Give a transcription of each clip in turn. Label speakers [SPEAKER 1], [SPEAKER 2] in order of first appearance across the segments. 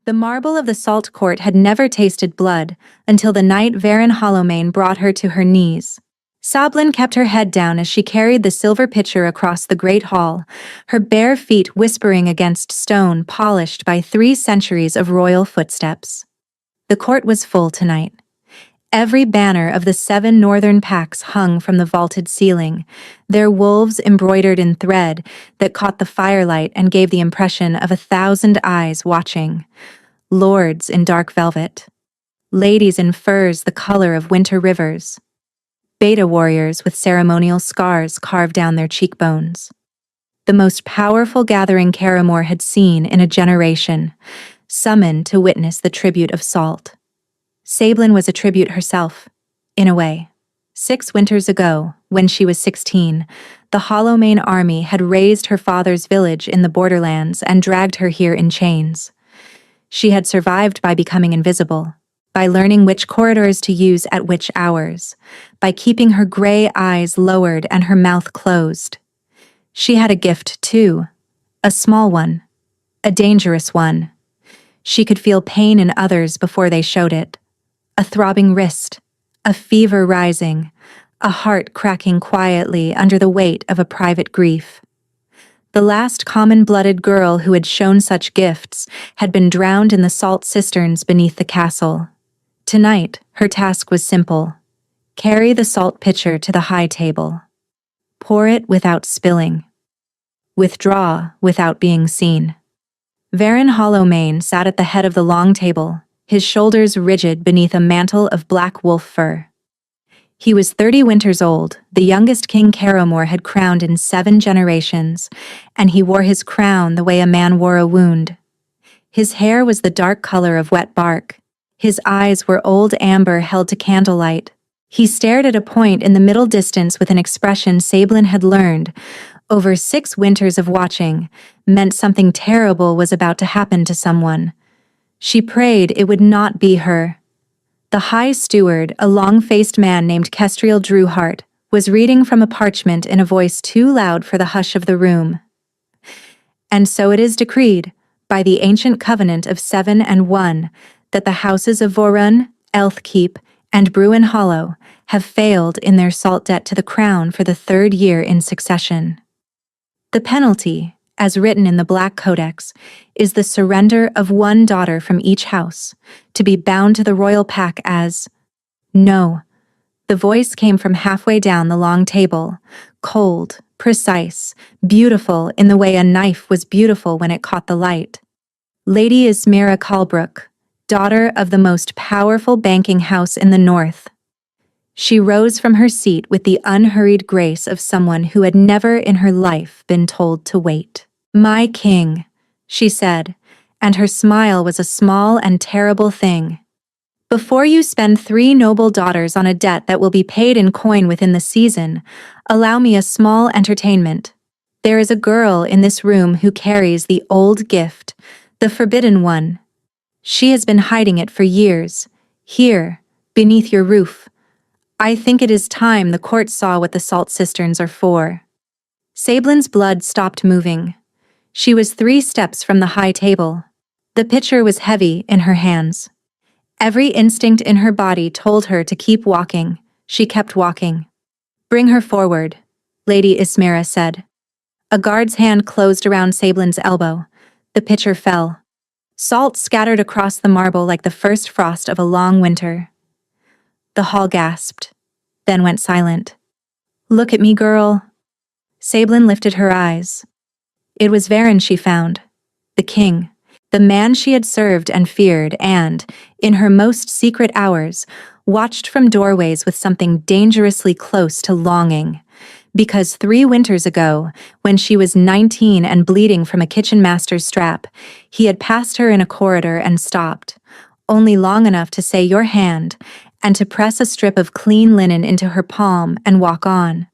[SPEAKER 1] The marble of the salt court had never tasted blood until the night Varen Hollowmane brought her to her knees. Sablin kept her head down as she carried the silver pitcher across the great hall, her bare feet whispering against stone polished by 3 centuries of royal footsteps. The court was full tonight. Every banner of the 7 northern packs hung from the vaulted ceiling, their wolves embroidered in thread that caught the firelight and gave the impression of 1,000 eyes watching. Lords in dark velvet, ladies in furs the color of winter rivers, beta warriors with ceremonial scars carved down their cheekbones. The most powerful gathering Caramore had seen in a generation, summoned to witness the tribute of salt. Sablin was a tribute herself, in a way. 6 winters ago, when she was 16, the Hollowmane army had razed her father's village in the borderlands and dragged her here in chains. She had survived by becoming invisible, by learning which corridors to use at which hours, by keeping her gray eyes lowered and her mouth closed. She had a gift, too, a small one, a dangerous one. She could feel pain in others before they showed it. A throbbing wrist, a fever rising, a heart cracking quietly under the weight of a private grief. The last common-blooded girl who had shown such gifts had been drowned in the salt cisterns beneath the castle. Tonight, her task was simple. Carry the salt pitcher to the high table. Pour it without spilling. Withdraw without being seen. Varen Hollowmane sat at the head of the long table, his shoulders rigid beneath a mantle of black wolf fur. He was 30 winters old, the youngest king Caramore had crowned in 7 generations, and he wore his crown the way a man wore a wound. His hair was the dark color of wet bark. His eyes were old amber held to candlelight. He stared at a point in the middle distance with an expression Sablin had learned, over 6 winters of watching, meant something terrible was about to happen to someone. She prayed it would not be her. The High Steward, a long-faced man named Kestriel Drewhart, was reading from a parchment in a voice too loud for the hush of the room. And so it is decreed, by the ancient covenant of 7 and 1, that the houses of Vorun, Elthkeep, and Bruin Hollow have failed in their salt debt to the crown for the 3rd year in succession. The penalty, as written in the Black Codex, is the surrender of 1 daughter from each house, to be bound to the royal pack as... No. The voice came from halfway down the long table, cold, precise, beautiful in the way a knife was beautiful when it caught the light. Lady Ismira Colbrook, daughter of the most powerful banking house in the north. She rose from her seat with the unhurried grace of someone who had never in her life been told to wait. "My king," she said, and her smile was a small and terrible thing. "Before you spend 3 noble daughters on a debt that will be paid in coin within the season, allow me a small entertainment. There is a girl in this room who carries the old gift, the forbidden one. She has been hiding it for years, here, beneath your roof. I think it is time the court saw what the salt cisterns are for." Sablin's blood stopped moving. She was 3 steps from the high table. The pitcher was heavy in her hands. Every instinct in her body told her to keep walking. She kept walking. "Bring her forward," Lady Ismira said. A guard's hand closed around Sablin's elbow. The pitcher fell. Salt scattered across the marble like the first frost of a long winter. The hall gasped, then went silent. "Look at me, girl." Sablin lifted her eyes. It was Varen she found, the king, the man she had served and feared and, in her most secret hours, watched from doorways with something dangerously close to longing. Because 3 winters ago, when she was 19 and bleeding from a kitchen master's strap, he had passed her in a corridor and stopped, only long enough to say "your hand," and to press a strip of clean linen into her palm and walk on.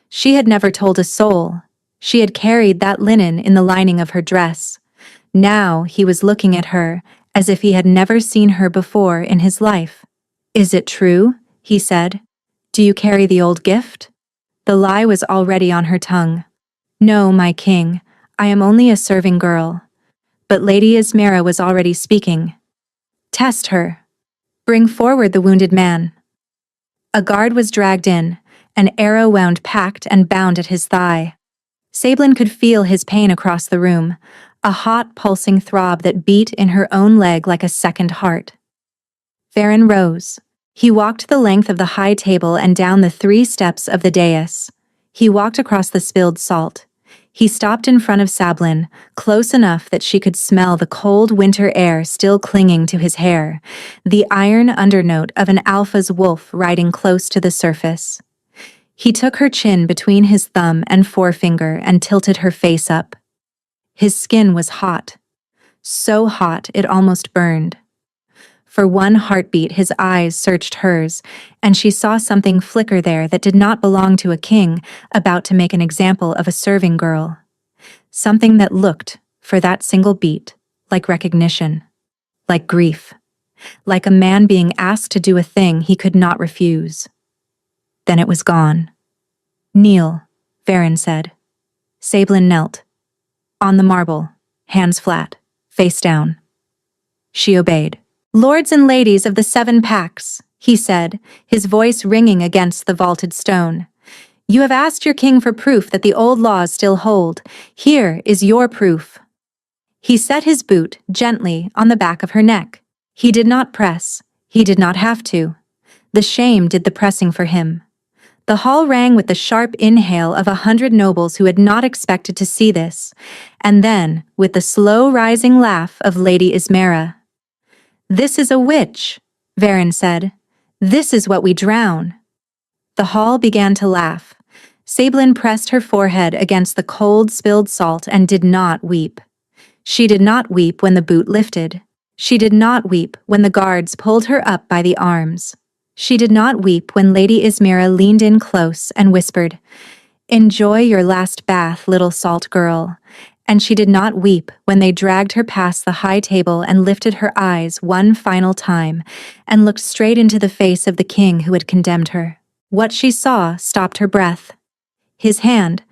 [SPEAKER 1] She had never told a soul. She had carried that linen in the lining of her dress. Now he was looking at her, as if he had never seen her before in his life. "Is it true?" he said. "Do you carry the old gift?" The lie was already on her tongue. "No, my king, I am only a serving girl. But Lady Ismera was already speaking. "Test her. Bring forward the wounded man." A guard was dragged in, an arrow wound packed and bound at his thigh. Sablin could feel his pain across the room, a hot, pulsing throb that beat in her own leg like a second heart. Varen rose. He walked the length of the high table and down the 3 steps of the dais. He walked across the spilled salt. He stopped in front of Sablin, close enough that she could smell the cold winter air still clinging to his hair, the iron undernote of an alpha's wolf riding close to the surface. He took her chin between his thumb and forefinger and tilted her face up. His skin was hot, so hot it almost burned. For one heartbeat his eyes searched hers, and she saw something flicker there that did not belong to a king about to make an example of a serving girl. Something that looked, for that single beat, like recognition, like grief, like a man being asked to do a thing he could not refuse. Then it was gone. "Kneel," Varen said. Sablin knelt. On the marble, hands flat, face down. She obeyed. "Lords and ladies of the 7 packs," he said, his voice ringing against the vaulted stone. "You have asked your king for proof that the old laws still hold. Here is your proof." He set his boot gently on the back of her neck. He did not press. He did not have to. The shame did the pressing for him. The hall rang with the sharp inhale of 100 nobles who had not expected to see this, and then with the slow rising laugh of Lady Ismera. "This is a witch," Varen said. "This is what we drown." The hall began to laugh. Sablin pressed her forehead against the cold spilled salt and did not weep. She did not weep when the boot lifted. She did not weep when the guards pulled her up by the arms. She did not weep when Lady Ismera leaned in close and whispered, "Enjoy your last bath, little salt girl." And she did not weep when they dragged her past the high table and lifted her eyes one final time and looked straight into the face of the king who had condemned her. What she saw stopped her breath. His hand,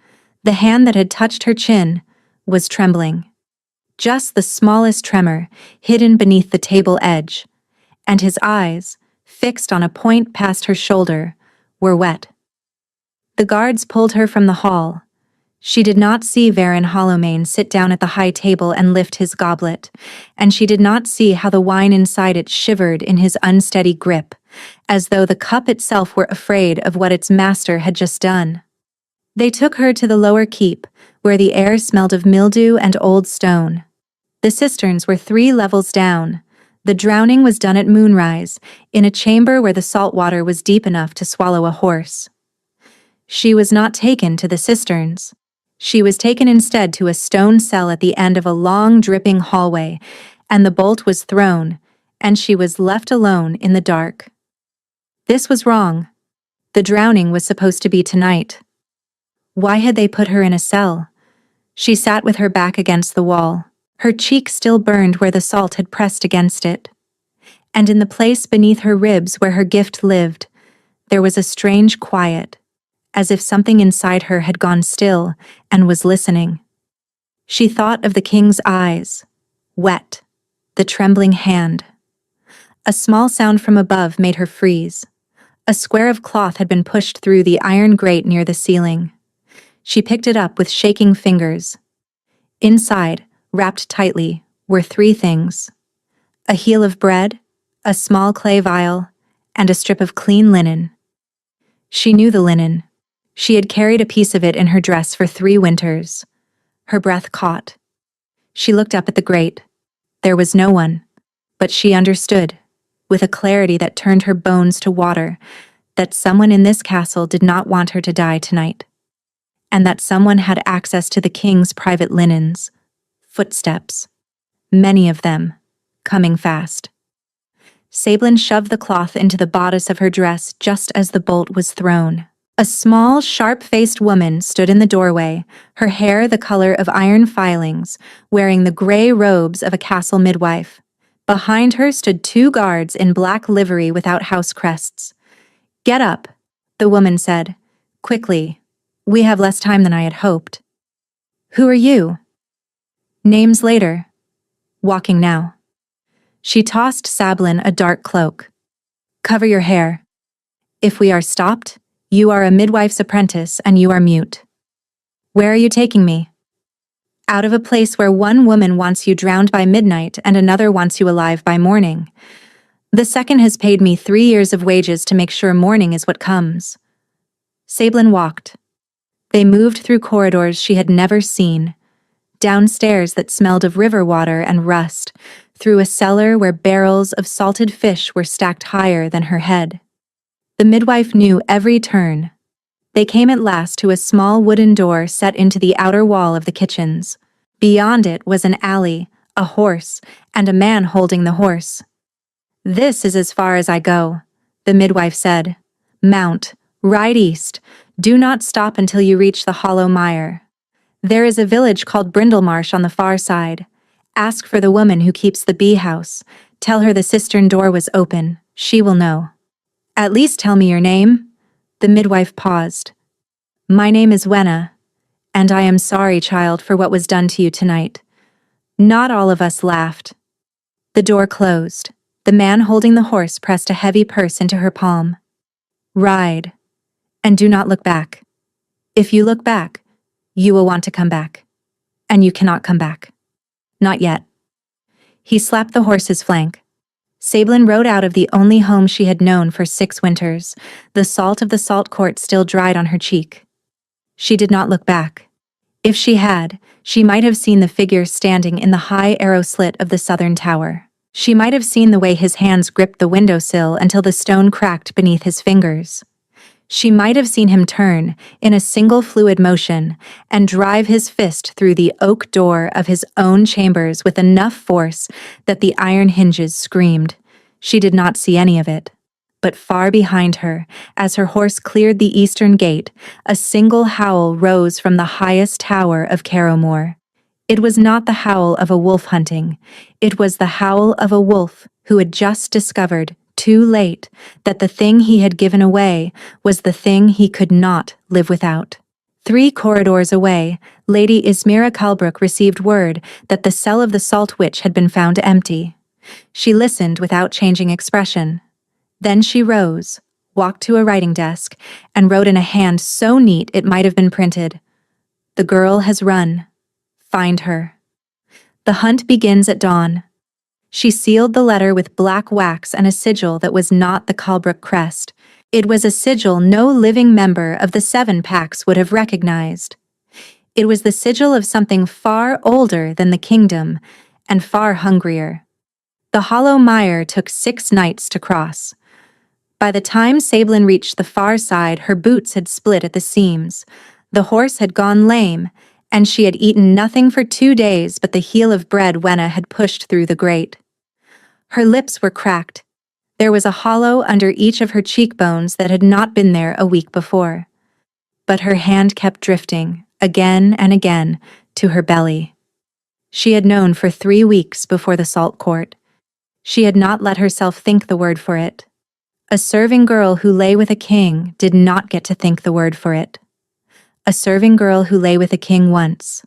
[SPEAKER 1] the hand that had touched her chin, was trembling. Just the smallest tremor, hidden beneath the table edge, and his eyes, fixed on a point past her shoulder, were wet. The guards pulled her from the hall. She did not see Varen Hollowmane sit down at the high table and lift his goblet, and she did not see how the wine inside it shivered in his unsteady grip, as though the cup itself were afraid of what its master had just done. They took her to the lower keep, where the air smelled of mildew and old stone. The cisterns were 3 levels down. The drowning was done at moonrise, in a chamber where the salt water was deep enough to swallow a horse. She was not taken to the cisterns. She was taken instead to a stone cell at the end of a long, dripping hallway, and the bolt was thrown, and she was left alone in the dark. This was wrong. The drowning was supposed to be tonight. Why had they put her in a cell? She sat with her back against the wall. Her cheek still burned where the salt had pressed against it. And in the place beneath her ribs where her gift lived, there was a strange quiet, as if something inside her had gone still and was listening. She thought of the king's eyes, wet, the trembling hand. A small sound from above made her freeze. A square of cloth had been pushed through the iron grate near the ceiling. She picked it up with shaking fingers. Inside, wrapped tightly, were 3 things: a heel of bread, a small clay vial, and a strip of clean linen. She knew the linen. She had carried a piece of it in her dress for 3 winters. Her breath caught. She looked up at the grate. There was no one, but she understood, with a clarity that turned her bones to water, that someone in this castle did not want her to die tonight, and that someone had access to the king's private linens. Footsteps. Many of them, coming fast. Sablin shoved the cloth into the bodice of her dress just as the bolt was thrown. A small, sharp-faced woman stood in the doorway, her hair the color of iron filings, wearing the gray robes of a castle midwife. Behind her stood 2 guards in black livery without house crests. "Get up," the woman said, quickly. "We have less time than I had hoped." "Who are you?" "Names later," Walking now. She tossed Sablin a dark cloak. Cover your hair. If we are stopped, you are a midwife's apprentice and you are mute. Where are you taking me? Out of a place where one woman wants you drowned by midnight and another wants you alive by morning. The second has paid me 3 years of wages to make sure morning is what comes. Sablin walked. They moved through corridors she had never seen, down stairs that smelled of river water and rust, through a cellar where barrels of salted fish were stacked higher than her head. The midwife knew every turn. They came at last to a small wooden door set into the outer wall of the kitchens. Beyond it was an alley, a horse, and a man holding the horse. This is as far as I go, the midwife said. Mount, ride east. Do not stop until you reach the hollow mire. There is a village called Brindlemarsh on the far side. Ask for the woman who keeps the bee house. Tell her the cistern door was open. She will know. At least tell me your name. The midwife paused. My name is Wenna, and I am sorry, child, for what was done to you tonight. Not all of us laughed. The door closed. The man holding the horse pressed a heavy purse into her palm. Ride, and do not look back. If you look back, you will want to come back. And you cannot come back. Not yet. He slapped the horse's flank. Sablin rode out of the only home she had known for 6 winters, the salt of the salt court still dried on her cheek. She did not look back. If she had, she might have seen the figure standing in the high arrow slit of the southern tower. She might have seen the way his hands gripped the windowsill until the stone cracked beneath his fingers. She might have seen him turn, in a single fluid motion, and drive his fist through the oak door of his own chambers with enough force that the iron hinges screamed. She did not see any of it. But far behind her, as her horse cleared the eastern gate, a single howl rose from the highest tower of Carrowmore. It was not the howl of a wolf hunting. It was the howl of a wolf who had just discovered, too late, that the thing he had given away was the thing he could not live without. 3 corridors away, Lady Ismira Culbrook received word that the cell of the Salt Witch had been found empty. She listened without changing expression. Then she rose, walked to a writing desk, and wrote in a hand so neat it might have been printed. The girl has run. Find her. The hunt begins at dawn. She sealed the letter with black wax and a sigil that was not the Culbrook crest. It was a sigil no living member of the 7 packs would have recognized. It was the sigil of something far older than the kingdom, and far hungrier. The hollow mire took 6 nights to cross. By the time Sablin reached the far side, her boots had split at the seams, the horse had gone lame, and she had eaten nothing for 2 days but the heel of bread Wenna had pushed through the grate. Her lips were cracked. There was a hollow under each of her cheekbones that had not been there a week before. But her hand kept drifting, again and again, to her belly. She had known for 3 weeks before the Salt Court. She had not let herself think the word for it. A serving girl who lay with a king did not get to think the word for it. A serving girl who lay with a king once,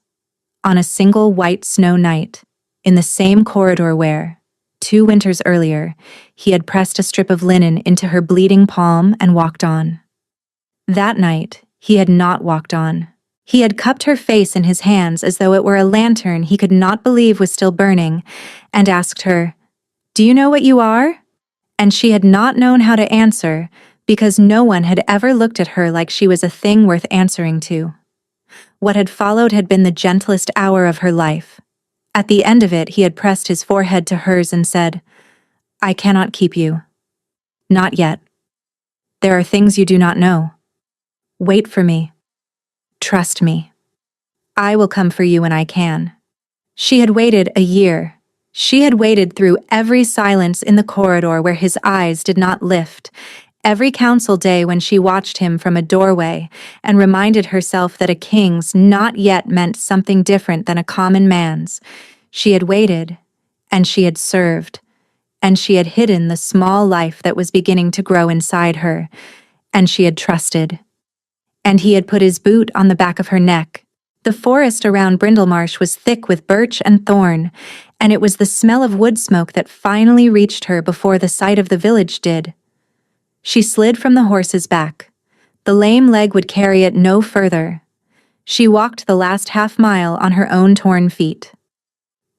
[SPEAKER 1] on a single white snow night, in the same corridor where, 2 winters earlier, he had pressed a strip of linen into her bleeding palm and walked on. That night, he had not walked on. He had cupped her face in his hands as though it were a lantern he could not believe was still burning, and asked her, "Do you know what you are?" And she had not known how to answer, because no one had ever looked at her like she was a thing worth answering to. What had followed had been the gentlest hour of her life. At the end of it, he had pressed his forehead to hers and said, "I cannot keep you. Not yet. There are things you do not know. Wait for me. Trust me. I will come for you when I can." She had waited a year. She had waited through every silence in the corridor where his eyes did not lift, every council day when she watched him from a doorway and reminded herself that a king's not yet meant something different than a common man's. She had waited, and she had served, and she had hidden the small life that was beginning to grow inside her, and she had trusted. And he had put his boot on the back of her neck. The forest around Brindlemarsh was thick with birch and thorn, and it was the smell of wood smoke that finally reached her before the sight of the village did. She slid from the horse's back. The lame leg would carry it no further. She walked the last half-mile on her own torn feet.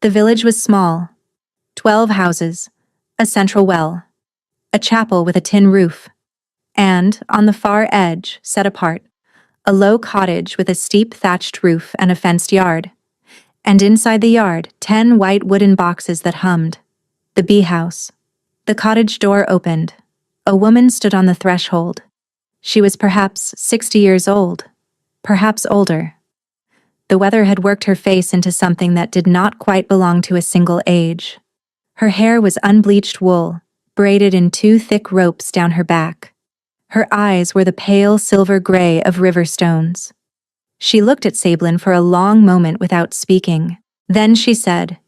[SPEAKER 1] The village was small. 12 houses, a central well, a chapel with a tin roof, and, on the far edge, set apart, a low cottage with a steep thatched roof and a fenced yard. And inside the yard, 10 white wooden boxes that hummed. The bee house. The cottage door opened. A woman stood on the threshold. She was perhaps 60 years old, perhaps older. The weather had worked her face into something that did not quite belong to a single age. Her hair was unbleached wool, braided in 2 thick ropes down her back. Her eyes were the pale silver gray of river stones. She looked at Sablin for a long moment without speaking. Then she said,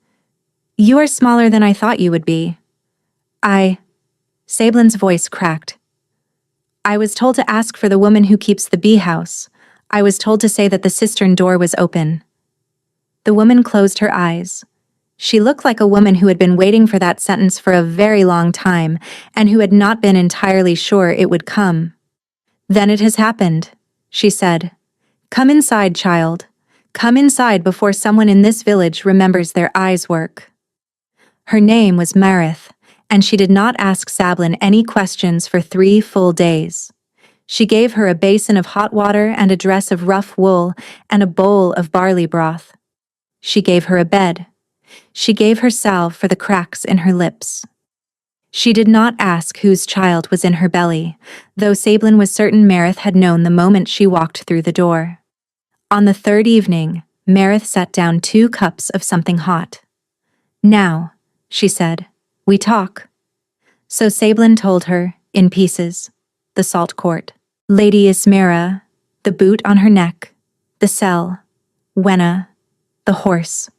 [SPEAKER 1] "You are smaller than I thought you would be." Sablin's voice cracked. "I was told to ask for the woman who keeps the bee house. I was told to say that the cistern door was open." The woman closed her eyes. She looked like a woman who had been waiting for that sentence for a very long time and who had not been entirely sure it would come. "Then it has happened," she said. "Come inside, child. Come inside before someone in this village remembers their eyes work." Her name was Marith, and she did not ask Sablin any questions for 3 full days. She gave her a basin of hot water and a dress of rough wool and a bowl of barley broth. She gave her a bed. She gave her salve for the cracks in her lips. She did not ask whose child was in her belly, though Sablin was certain Marith had known the moment she walked through the door. On the 3rd evening, Marith set down 2 cups of something hot. "Now," she said, "we talk." So Sablin told her, in pieces, the salt court, Lady Ismera, the boot on her neck, the cell, Wenna, the horse.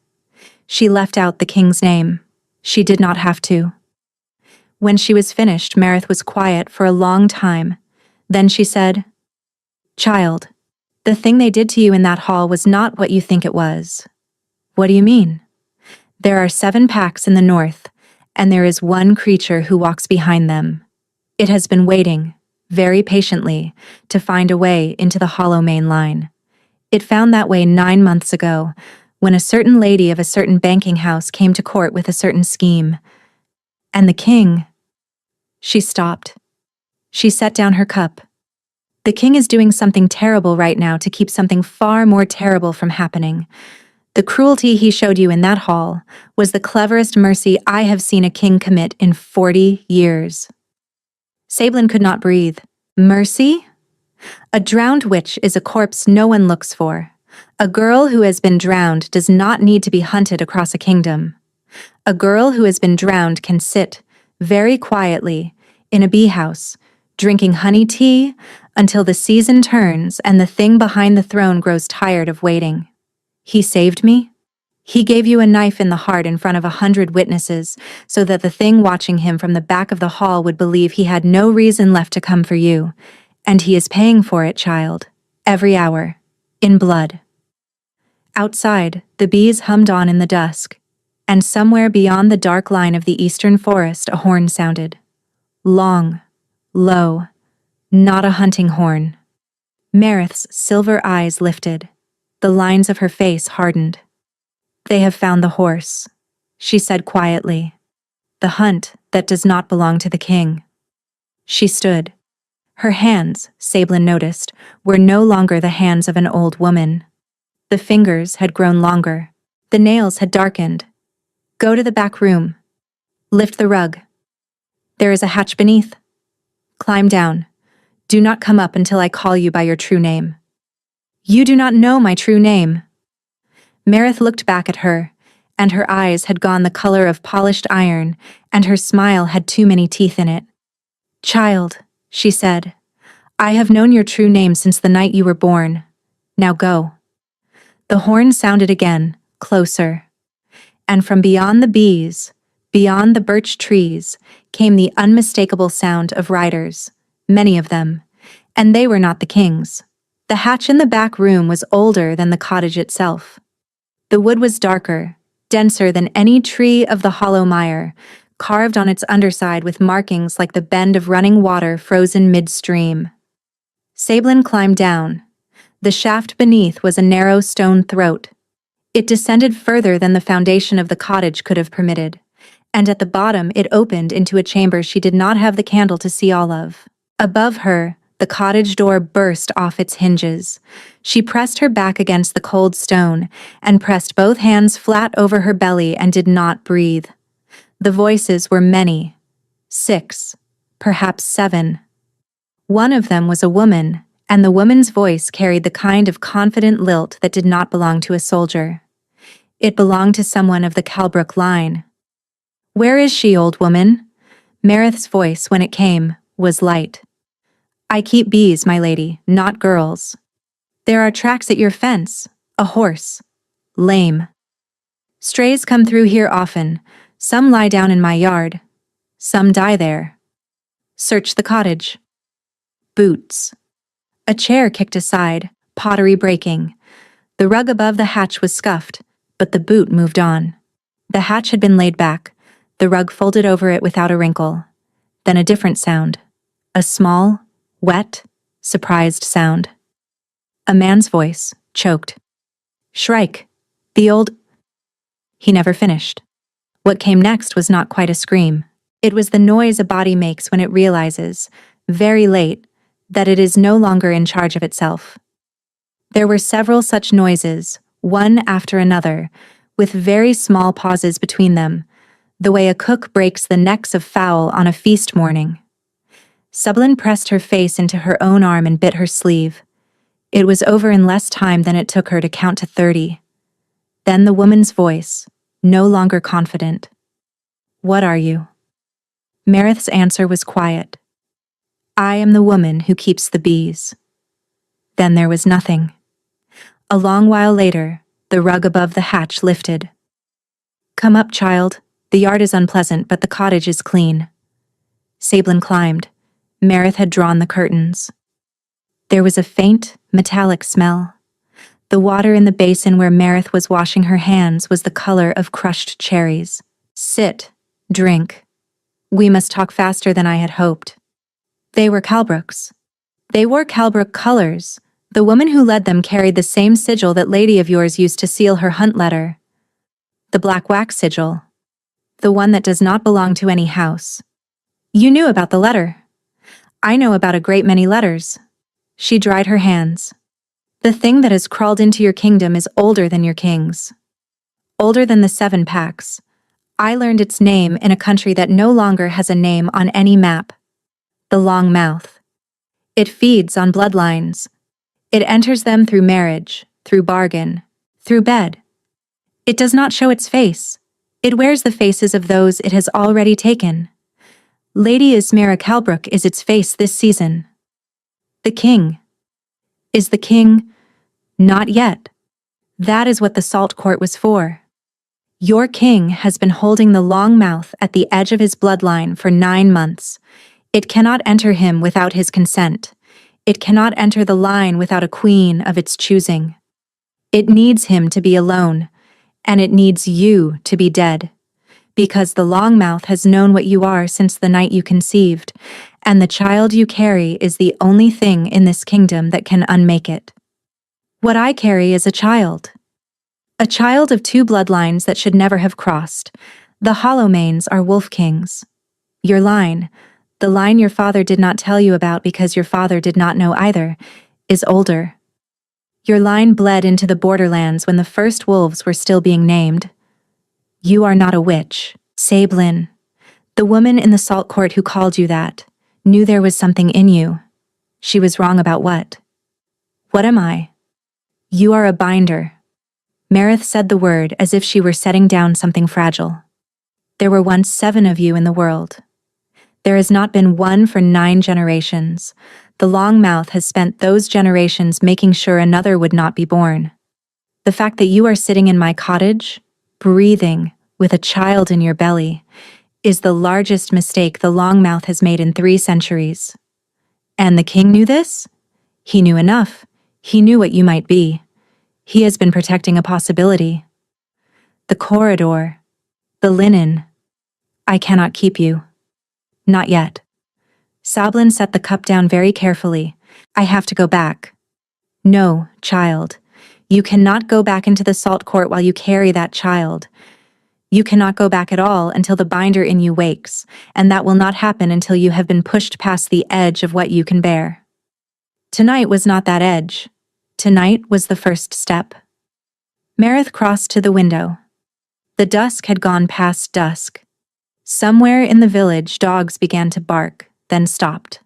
[SPEAKER 1] She left out the king's name. She did not have to. When she was finished, Marith was quiet for a long time. Then she said, "Child, the thing they did to you in that hall was not what you think it was." "What do you mean?" "There are 7 packs in the north, and there is one creature who walks behind them. It has been waiting, very patiently, to find a way into the hollow main line. It found that way 9 months ago, when a certain lady of a certain banking house came to court with a certain scheme. And the king—" She stopped. She set down her cup. "The king is doing something terrible right now to keep something far more terrible from happening. The cruelty he showed you in that hall was the cleverest mercy I have seen a king commit in 40 years. Sablin could not breathe. Mercy? A drowned witch is a corpse no one looks for. A girl who has been drowned does not need to be hunted across a kingdom. A girl who has been drowned can sit, very quietly, in a bee house, drinking honey tea until the season turns and the thing behind the throne grows tired of waiting. He saved me. He gave you a knife in the heart in front of 100 witnesses so that the thing watching him from the back of the hall would believe he had no reason left to come for you. And he is paying for it, child, every hour, in blood." Outside, the bees hummed on in the dusk, and somewhere beyond the dark line of the eastern forest a horn sounded. Long, low, not a hunting horn. Marith's silver eyes lifted. The lines of her face hardened. "They have found the horse," she said quietly. "The hunt that does not belong to the king." She stood. Her hands, Sablin noticed, were no longer the hands of an old woman. The fingers had grown longer. The nails had darkened. "Go to the back room. Lift the rug. There is a hatch beneath. Climb down. Do not come up until I call you by your true name." "You do not know my true name." Marith looked back at her, and her eyes had gone the color of polished iron, and her smile had too many teeth in it. "Child," she said, "I have known your true name since the night you were born. Now go." The horn sounded again, closer. And from beyond the bees, beyond the birch trees, came the unmistakable sound of riders, many of them, and they were not the king's. The hatch in the back room was older than the cottage itself. The wood was darker, denser than any tree of the hollow mire, carved on its underside with markings like the bend of running water frozen midstream. Sablin climbed down. The shaft beneath was a narrow stone throat. It descended further than the foundation of the cottage could have permitted, and at the bottom it opened into a chamber she did not have the candle to see all of. Above her, the cottage door burst off its hinges. She pressed her back against the cold stone and pressed both hands flat over her belly and did not breathe. The voices were many. 6, perhaps 7. One of them was a woman, and the woman's voice carried the kind of confident lilt that did not belong to a soldier. It belonged to someone of the Calbrook line. "Where is she, old woman?" Marith's voice, when it came, was light. "I keep bees, my lady, not girls. There are tracks at your fence, a horse. Lame. Strays come through here often, some lie down in my yard. Some die there. Search the cottage." Boots. A chair kicked aside, pottery breaking. The rug above the hatch was scuffed, but the boot moved on. The hatch had been laid back, the rug folded over it without a wrinkle. Then a different sound. A small, wet, surprised sound. A man's voice, choked. "Shrike. The old—" He never finished. What came next was not quite a scream. It was the noise a body makes when it realizes, very late, that it is no longer in charge of itself. There were several such noises, one after another, with very small pauses between them, the way a cook breaks the necks of fowl on a feast morning. Sablin pressed her face into her own arm and bit her sleeve. It was over in less time than it took her to count to 30. Then the woman's voice, no longer confident. "What are you?" Marith's answer was quiet. "I am the woman who keeps the bees." Then there was nothing. A long while later, the rug above the hatch lifted. "Come up, child. The yard is unpleasant, but the cottage is clean." Sablin climbed. Marith had drawn the curtains. There was a faint, metallic smell. The water in the basin where Marith was washing her hands was the color of crushed cherries. "Sit. Drink. We must talk faster than I had hoped." They were Calbrooks. They wore Calbrook colors. The woman who led them carried the same sigil that lady of yours used to seal her hunt letter. The black wax sigil. The one that does not belong to any house. "You knew about the letter." "I know about a great many letters." She dried her hands. "The thing that has crawled into your kingdom is older than your kings. Older than the 7 packs. I learned its name in a country that no longer has a name on any map. The long mouth. It feeds on bloodlines. It enters them through marriage, through bargain, through bed. It does not show its face. It wears the faces of those it has already taken. Lady Ismera Calbrook is its face this season. The king. Is the king? Not yet. That is what the salt court was for. Your king has been holding the long mouth at the edge of his bloodline for 9 months. It cannot enter him without his consent. It cannot enter the line without a queen of its choosing. It needs him to be alone, and it needs you to be dead, because the long mouth has known what you are since the night you conceived, and the child you carry is the only thing in this kingdom that can unmake it. What I carry is a child. A child of 2 bloodlines that should never have crossed. The Hollowmanes are wolf kings. Your line, the line your father did not tell you about because your father did not know either, is older. Your line bled into the borderlands when the first wolves were still being named. You are not a witch, Sablin. The woman in the salt court who called you that knew there was something in you. She was wrong about what? What am I? You are a binder. Marith said the word as if she were setting down something fragile. There were once 7 of you in the world. There has not been one for 9 generations. The long mouth has spent those generations making sure another would not be born. The fact that you are sitting in my cottage, breathing, with a child in your belly, is the largest mistake the long mouth has made in 3 centuries. And the king knew this? He knew enough. He knew what you might be. He has been protecting a possibility. the corridor, the linen. I cannot keep you. Not yet. Sablin set the cup down very carefully. I have to go back. No, child. You cannot go back into the salt court while you carry that child. You cannot go back at all until the binder in you wakes, and that will not happen until you have been pushed past the edge of what you can bear. Tonight was not that edge. Tonight was the first step. Marith crossed to the window. The dusk had gone past dusk. Somewhere in the village, dogs began to bark, then stopped.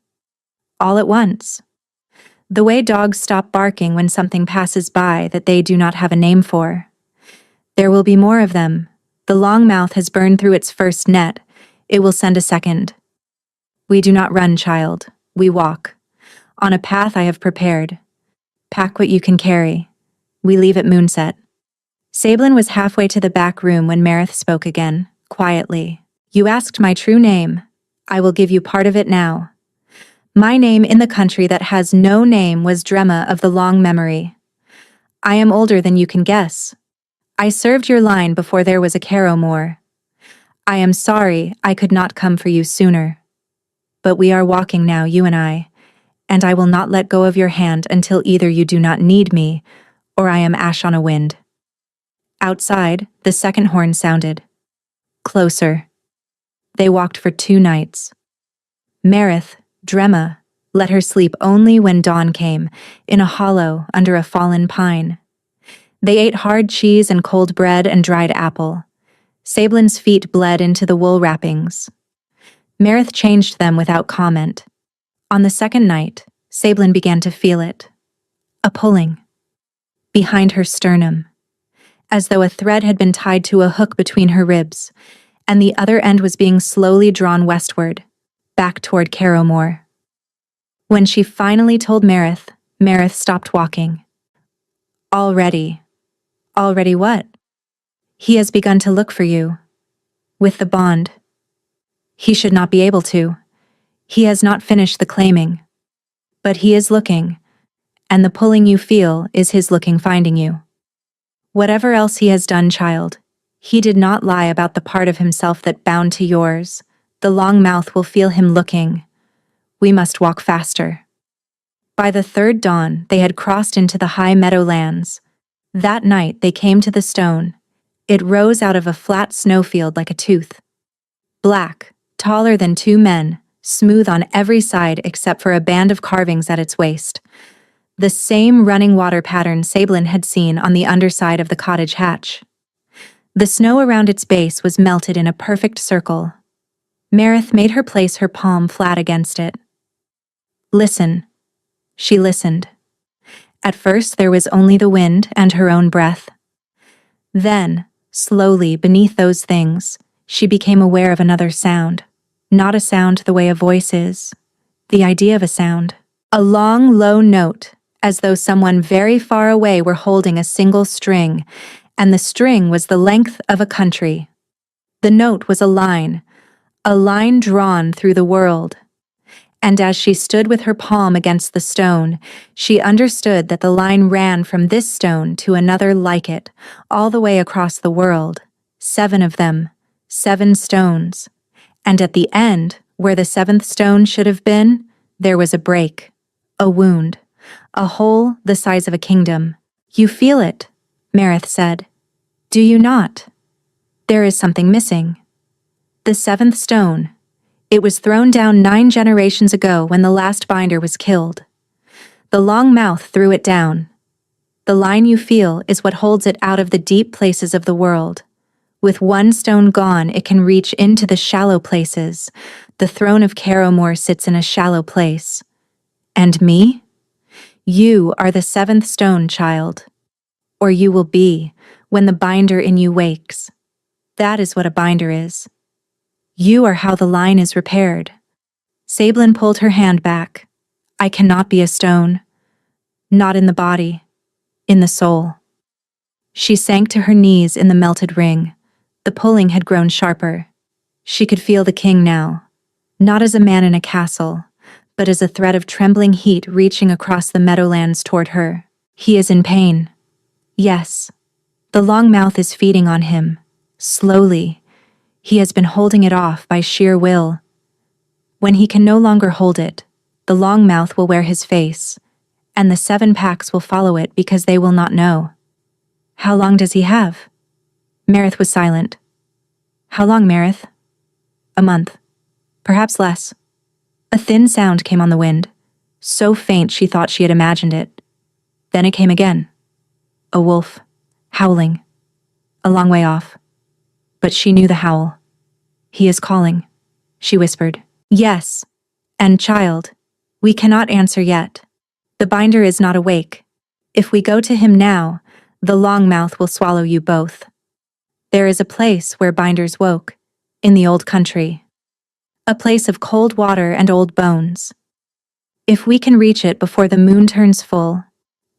[SPEAKER 1] All at once. The way dogs stop barking when something passes by that they do not have a name for. There will be more of them. The long mouth has burned through its first net. It will send a second. We do not run, child. We walk. On a path I have prepared. Pack what you can carry. We leave at moonset. Sablin was halfway to the back room when Marith spoke again, quietly. You asked my true name. I will give you part of it now. My name in the country that has no name was Drema of the Long Memory. I am older than you can guess. I served your line before there was a Carrowmore. I am sorry I could not come for you sooner. But we are walking now, you and I will not let go of your hand until either you do not need me, or I am ash on a wind. Outside, the second horn sounded. Closer. They walked for 2 nights. Marith, Drema, let her sleep only when dawn came, in a hollow under a fallen pine. They ate hard cheese and cold bread and dried apple. Sablin's feet bled into the wool wrappings. Marith changed them without comment. On the second night, Sablin began to feel it. A pulling. Behind her sternum. As though a thread had been tied to a hook between her ribs, and the other end was being slowly drawn westward, back toward Carrowmore. When she finally told Marith, Marith stopped walking. Already. Already what? He has begun to look for you. With the bond. He should not be able to. He has not finished the claiming. But he is looking, and the pulling you feel is his looking finding you. Whatever else he has done, child, he did not lie about the part of himself that bound to yours. The long mouth will feel him looking. We must walk faster. By the third dawn, they had crossed into the high meadowlands. That night they came to the stone. It rose out of a flat snowfield like a tooth. Black, taller than 2 men, smooth on every side except for a band of carvings at its waist. The same running water pattern Sablin had seen on the underside of the cottage hatch. The snow around its base was melted in a perfect circle. Marith made her place her palm flat against it. Listen. She listened. At first there was only the wind and her own breath. Then, slowly beneath those things, she became aware of another sound. Not a sound the way a voice is. The idea of a sound. A long, low note, as though someone very far away were holding a single string, and the string was the length of a country. The note was a line drawn through the world. And as she stood with her palm against the stone, she understood that the line ran from this stone to another like it, all the way across the world. 7 of them, 7 stones. And at the end, where the 7th stone should have been, there was a break, a wound, a hole the size of a kingdom. You feel it, Marith said. Do you not? There is something missing. The 7th stone. It was thrown down 9 generations ago when the last binder was killed. The long mouth threw it down. The line you feel is what holds it out of the deep places of the world. With 1 stone gone, it can reach into the shallow places. The throne of Carrowmore sits in a shallow place. And me? You are the 7th stone, child. Or you will be, when the binder in you wakes. That is what a binder is. You are how the line is repaired. Sablin pulled her hand back. I cannot be a stone. Not in the body. In the soul. She sank to her knees in the melted ring. The pulling had grown sharper. She could feel the king now. Not as a man in a castle, but as a thread of trembling heat reaching across the meadowlands toward her. He is in pain. Yes. The long mouth is feeding on him. Slowly. He has been holding it off by sheer will. When he can no longer hold it, the long mouth will wear his face, and the 7 packs will follow it because they will not know. How long does he have? Marith was silent. How long, Marith? A month. Perhaps less. A thin sound came on the wind, so faint she thought she had imagined it. Then it came again. A wolf, howling. A long way off. But she knew the howl. He is calling, she whispered. Yes. And child, we cannot answer yet. The binder is not awake. If we go to him now, the long mouth will swallow you both. There is a place where binders woke, in the old country. A place of cold water and old bones. If we can reach it before the moon turns full,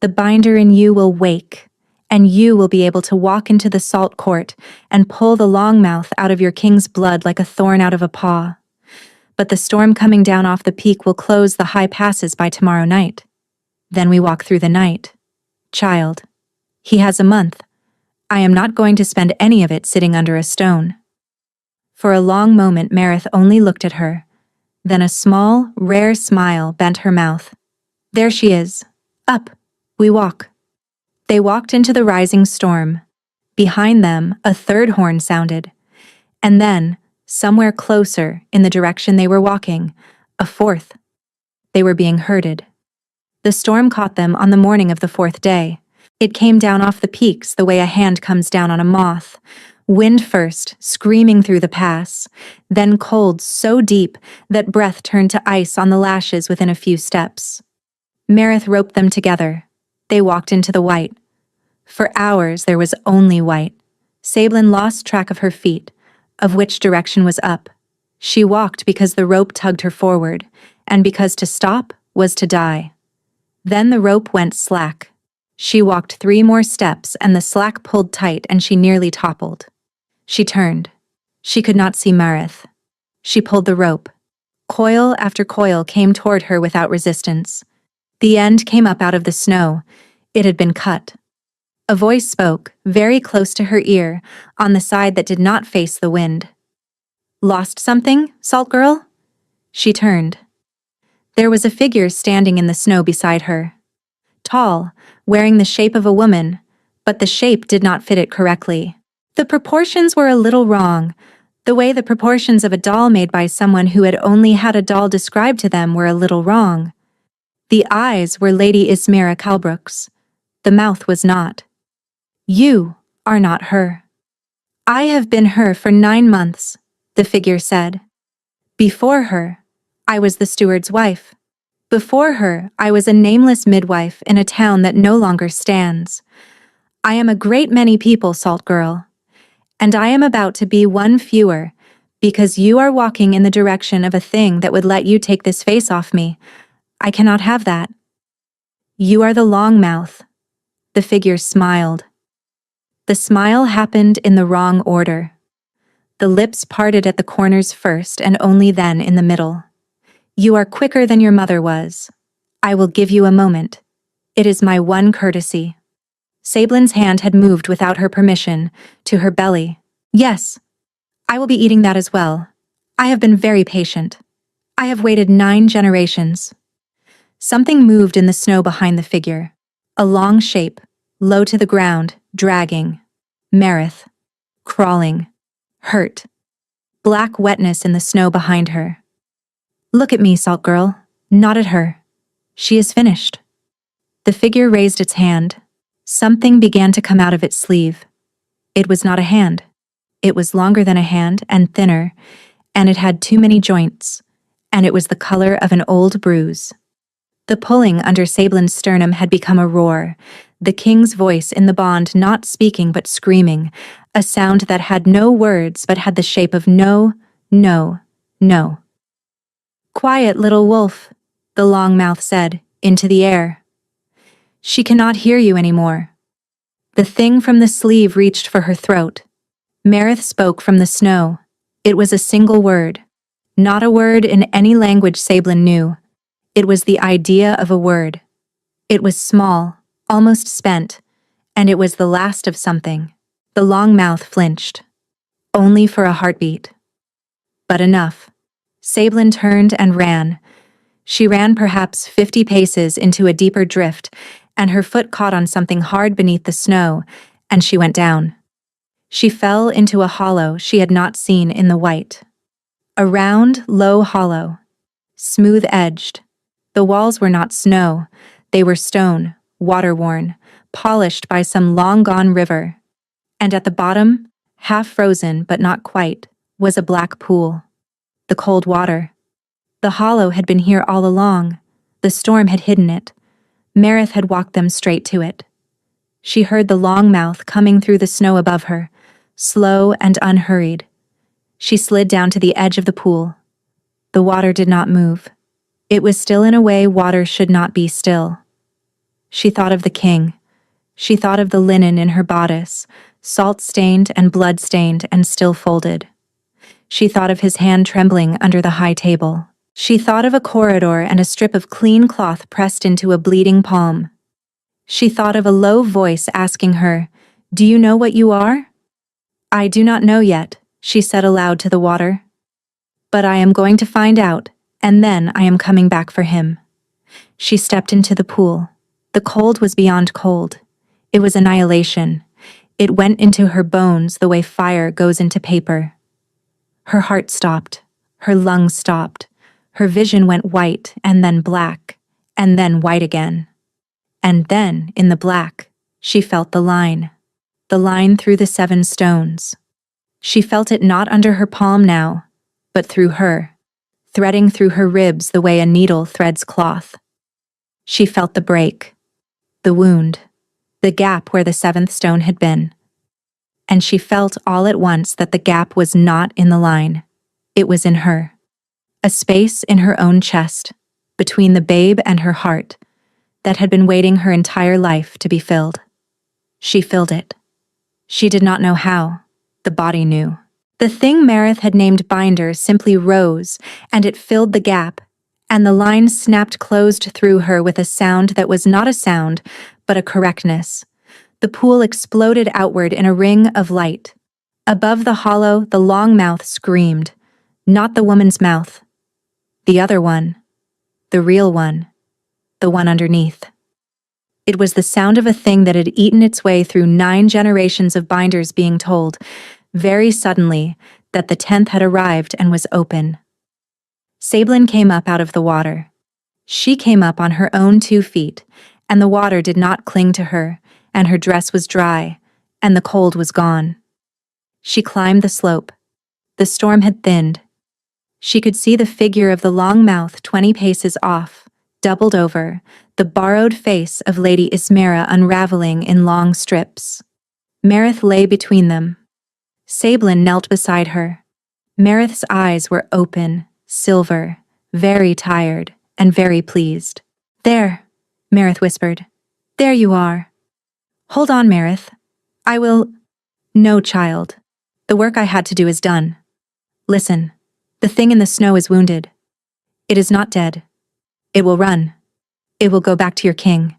[SPEAKER 1] the binder in you will wake, and you will be able to walk into the salt court and pull the long mouth out of your king's blood like a thorn out of a paw. But the storm coming down off the peak will close the high passes by tomorrow night. Then we walk through the night. Child. He has a month. I am not going to spend any of it sitting under a stone. For a long moment Marith only looked at her. Then a small, rare smile bent her mouth. There she is. Up. We walk. They walked into the rising storm. Behind them, a third horn sounded. And then, somewhere closer, in the direction they were walking, a fourth. They were being herded. The storm caught them on the morning of the 4th day. It came down off the peaks the way a hand comes down on a moth. Wind first, screaming through the pass, then cold so deep that breath turned to ice on the lashes within a few steps. Marith roped them together. They walked into the white. For hours there was only white. Sablin lost track of her feet, of which direction was up. She walked because the rope tugged her forward, and because to stop was to die. Then the rope went slack. She walked 3 more steps and the slack pulled tight and she nearly toppled. She turned. She could not see Marith. She pulled the rope. Coil after coil came toward her without resistance. The end came up out of the snow. It had been cut. A voice spoke, very close to her ear, on the side that did not face the wind. Lost something, Salt Girl? She turned. There was a figure standing in the snow beside her. Tall, wearing the shape of a woman, but the shape did not fit it correctly. The proportions were a little wrong. The way the proportions of a doll made by someone who had only had a doll described to them were a little wrong. The eyes were Lady Ismira Calbrook's. The mouth was not. You are not her. I have been her for 9 months, the figure said. Before her, I was the steward's wife. Before her, I was a nameless midwife in a town that no longer stands. I am a great many people, Salt Girl. And I am about to be one fewer, because you are walking in the direction of a thing that would let you take this face off me. I cannot have that. You are the long mouth. The figure smiled. The smile happened in the wrong order. The lips parted at the corners first and only then in the middle. You are quicker than your mother was. I will give you a moment. It is my one courtesy. Sablin's hand had moved without her permission, to her belly. Yes, I will be eating that as well. I have been very patient. I have waited 9 generations. Something moved in the snow behind the figure. A long shape, low to the ground, dragging. Marith. Crawling. Hurt. Black wetness in the snow behind her. Look at me, Salt Girl. Not at her. She is finished. The figure raised its hand. Something began to come out of its sleeve. It was not a hand. It was longer than a hand and thinner, and it had too many joints, and it was the color of an old bruise. The pulling under Sablin's sternum had become a roar, the king's voice in the bond not speaking but screaming, a sound that had no words but had the shape of no, no, no. Quiet, little wolf, the long mouth said, into the air. She cannot hear you anymore. The thing from the sleeve reached for her throat. Marith spoke from the snow. It was a single word. Not a word in any language Sablin knew. It was the idea of a word. It was small, almost spent, And it was the last of something. The long mouth flinched. Only for a heartbeat. But enough. Sablin turned and ran. She ran perhaps 50 paces into a deeper drift, and her foot caught on something hard beneath the snow, and she went down. She fell into a hollow she had not seen in the white. A round, low hollow. Smooth-edged. The walls were not snow. They were stone, water-worn, polished by some long-gone river. And at the bottom, half frozen but not quite, was a black pool. The cold water. The hollow had been here all along. The storm had hidden it. Marith had walked them straight to it. She heard the long mouth coming through the snow above her, slow and unhurried. She slid down to the edge of the pool. The water did not move. It was still in a way water should not be still. She thought of the king. She thought of the linen in her bodice, salt-stained and blood-stained and still folded. She thought of his hand trembling under the high table. She thought of a corridor and a strip of clean cloth pressed into a bleeding palm. She thought of a low voice asking her, "Do you know what you are?" "I do not know yet," she said aloud to the water. "But I am going to find out, and then I am coming back for him." She stepped into the pool. The cold was beyond cold. It was annihilation. It went into her bones the way fire goes into paper. Her heart stopped. Her lungs stopped. Her vision went white and then black, and then white again. And then, in the black, she felt the line through the 7 stones. She felt it not under her palm now, but through her, threading through her ribs the way a needle threads cloth. She felt the break, the wound, the gap where the 7th stone had been. And she felt all at once that the gap was not in the line. It was in her. A space in her own chest, between the babe and her heart, that had been waiting her entire life to be filled. She filled it. She did not know how. The body knew. The thing Marith had named binder simply rose, and it filled the gap, and the line snapped closed through her with a sound that was not a sound, but a correctness. The pool exploded outward in a ring of light. Above the hollow, the long mouth screamed. Not the woman's mouth. The other one. The real one. The one underneath. It was the sound of a thing that had eaten its way through 9 generations of binders being told, very suddenly, that the 10th had arrived and was open. Sablin came up out of the water. She came up on her own 2 feet, and the water did not cling to her, and her dress was dry, and the cold was gone. She climbed the slope. The storm had thinned. She could see the figure of the long mouth 20 paces off, doubled over, the borrowed face of Lady Ismera unraveling in long strips. Marith lay between them. Sablin knelt beside her. Marith's eyes were open, silver, very tired, and very pleased. "There," Marith whispered. "There you are. Hold on, Marith. I will—" "No, child. The work I had to do is done. Listen, the thing in the snow is wounded. It is not dead. It will run. It will go back to your king.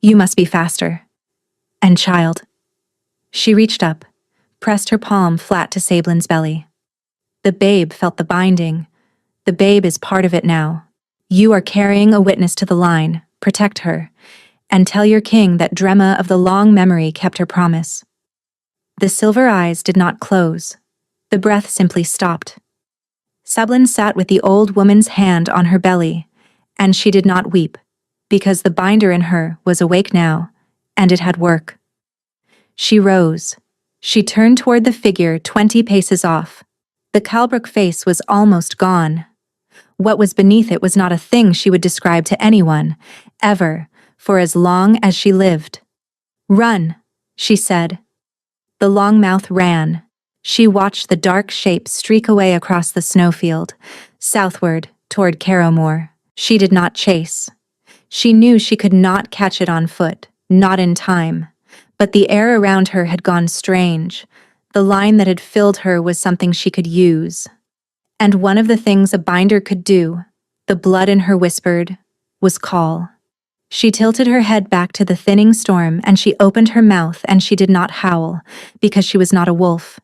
[SPEAKER 1] You must be faster. And child." She reached up, pressed her palm flat to Sablin's belly. "The babe felt the binding. The babe is part of it now. You are carrying a witness to the line. Protect her. And tell your king that Drema of the long memory kept her promise." The silver eyes did not close. The breath simply stopped. Sablin sat with the old woman's hand on her belly, and she did not weep, because the binder in her was awake now, and it had work. She rose. She turned toward the figure 20 paces off. The Calbrook face was almost gone. What was beneath it was not a thing she would describe to anyone, ever, for as long as she lived. "Run," she said. The long mouth ran. She watched the dark shape streak away across the snowfield, southward, toward Carrowmore. She did not chase. She knew she could not catch it on foot, not in time. But the air around her had gone strange. The line that had filled her was something she could use. And one of the things a binder could do, the blood in her whispered, was call. She tilted her head back to the thinning storm and she opened her mouth and she did not howl, because she was not a wolf.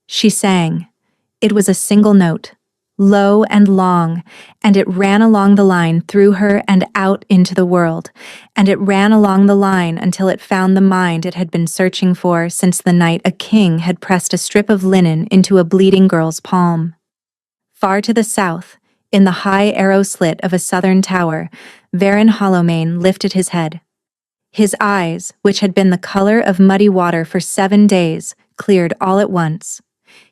[SPEAKER 1] She sang. It was a single note, low and long, and it ran along the line through her and out into the world, and it ran along the line until it found the mind it had been searching for since the night a king had pressed a strip of linen into a bleeding girl's palm. Far to the south, in the high arrow slit of a southern tower, Varin Hollowmane lifted his head. His eyes, which had been the color of muddy water for 7 days, cleared all at once.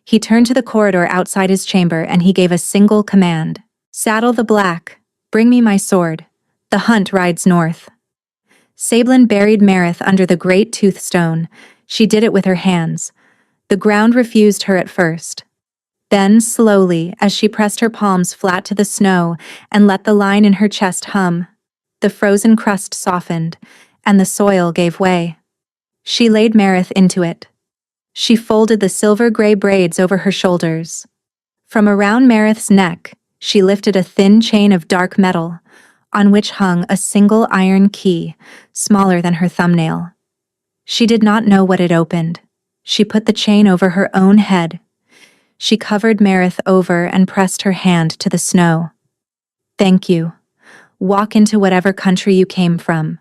[SPEAKER 1] He turned to the corridor outside his chamber and he gave a single command. "Saddle the black. Bring me my sword. The hunt rides north." Sablin buried Marith under the great toothstone. She did it with her hands. The ground refused her at first. Then, slowly, as she pressed her palms flat to the snow and let the line in her chest hum, the frozen crust softened, and the soil gave way. She laid Marith into it. She folded the silver-gray braids over her shoulders. From around Marith's neck, she lifted a thin chain of dark metal, on which hung a single iron key, smaller than her thumbnail. She did not know what it opened. She put the chain over her own head. She covered Marith over and pressed her hand to the snow. "Thank you. Walk into whatever country you came from.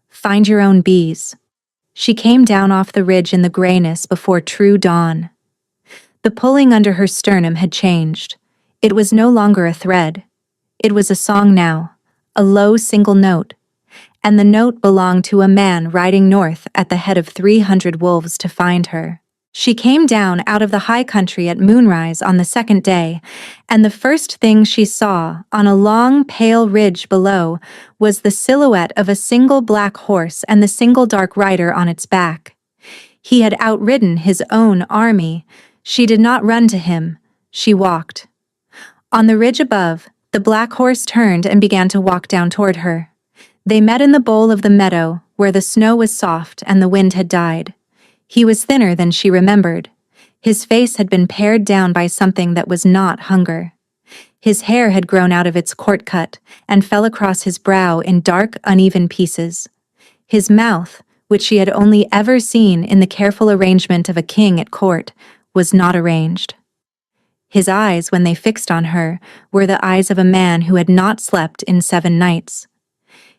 [SPEAKER 1] Find your own bees." She came down off the ridge in the grayness before true dawn. The pulling under her sternum had changed. It was no longer a thread. It was a song now, a low single note, and the note belonged to a man riding north at the head of 300 wolves to find her. She came down out of the high country at moonrise on the second day, and the first thing she saw, on a long, pale ridge below, was the silhouette of a single black horse and the single dark rider on its back. He had outridden his own army. She did not run to him. She walked. On the ridge above, the black horse turned and began to walk down toward her. They met in the bowl of the meadow, where the snow was soft and the wind had died. He was thinner than she remembered. His face had been pared down by something that was not hunger. His hair had grown out of its court cut and fell across his brow in dark, uneven pieces. His mouth, which she had only ever seen in the careful arrangement of a king at court, was not arranged. His eyes, when they fixed on her, were the eyes of a man who had not slept in 7 nights.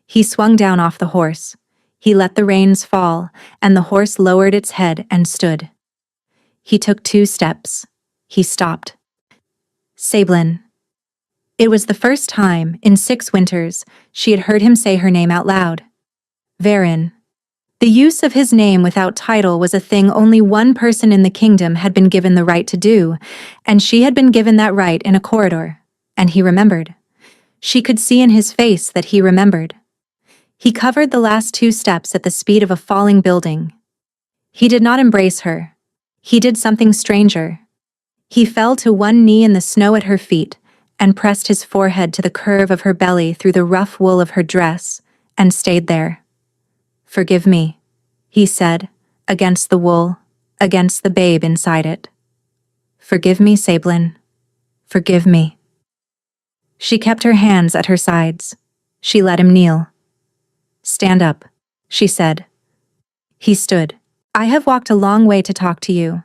[SPEAKER 1] He swung down off the horse. He let the reins fall, and the horse lowered its head and stood. He took 2 steps. He stopped. Sablin. It was the first time, in 6 winters, she had heard him say her name out loud. Varin. The use of his name without title was a thing only one person in the kingdom had been given the right to do, and she had been given that right in a corridor. And he remembered. She could see in his face that he remembered. He covered the last 2 steps at the speed of a falling building. He did not embrace her. He did something stranger. He fell to one knee in the snow at her feet and pressed his forehead to the curve of her belly through the rough wool of her dress and stayed there. "Forgive me," he said, against the wool, against the babe inside it. "Forgive me, Sablin. Forgive me." She kept her hands at her sides. She let him kneel. "Stand up," she said. He stood. "I have walked a long way to talk to you.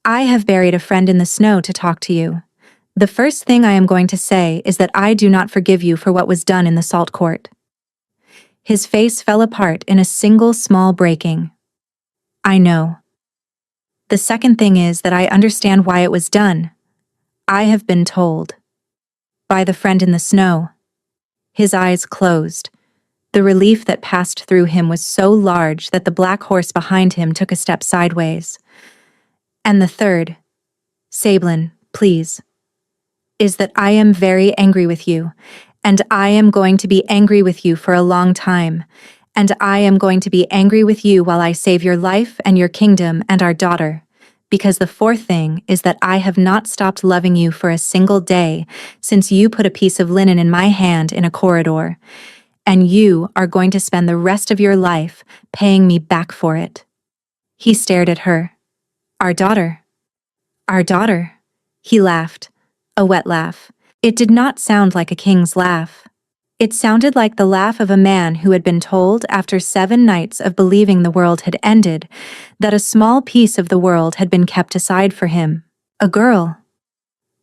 [SPEAKER 1] I have buried a friend in the snow to talk to you. The first thing I am going to say is that I do not forgive you for what was done in the salt court." His face fell apart in a single small breaking. "I know. The second thing is that I understand why it was done. I have been told. By the friend in the snow." His eyes closed. The relief that passed through him was so large that the black horse behind him took a step sideways. "And the third, Sablin, please, is that I am very angry with you, and I am going to be angry with you for a long time, and I am going to be angry with you while I save your life and your kingdom and our daughter, because the fourth thing is that I have not stopped loving you for a single day since you put a piece of linen in my hand in a corridor, and you are going to spend the rest of your life paying me back for it." He stared at her. "Our daughter. Our daughter." He laughed, a wet laugh. It did not sound like a king's laugh. It sounded like the laugh of a man who had been told, after 7 nights of believing the world had ended, that a small piece of the world had been kept aside for him. A girl.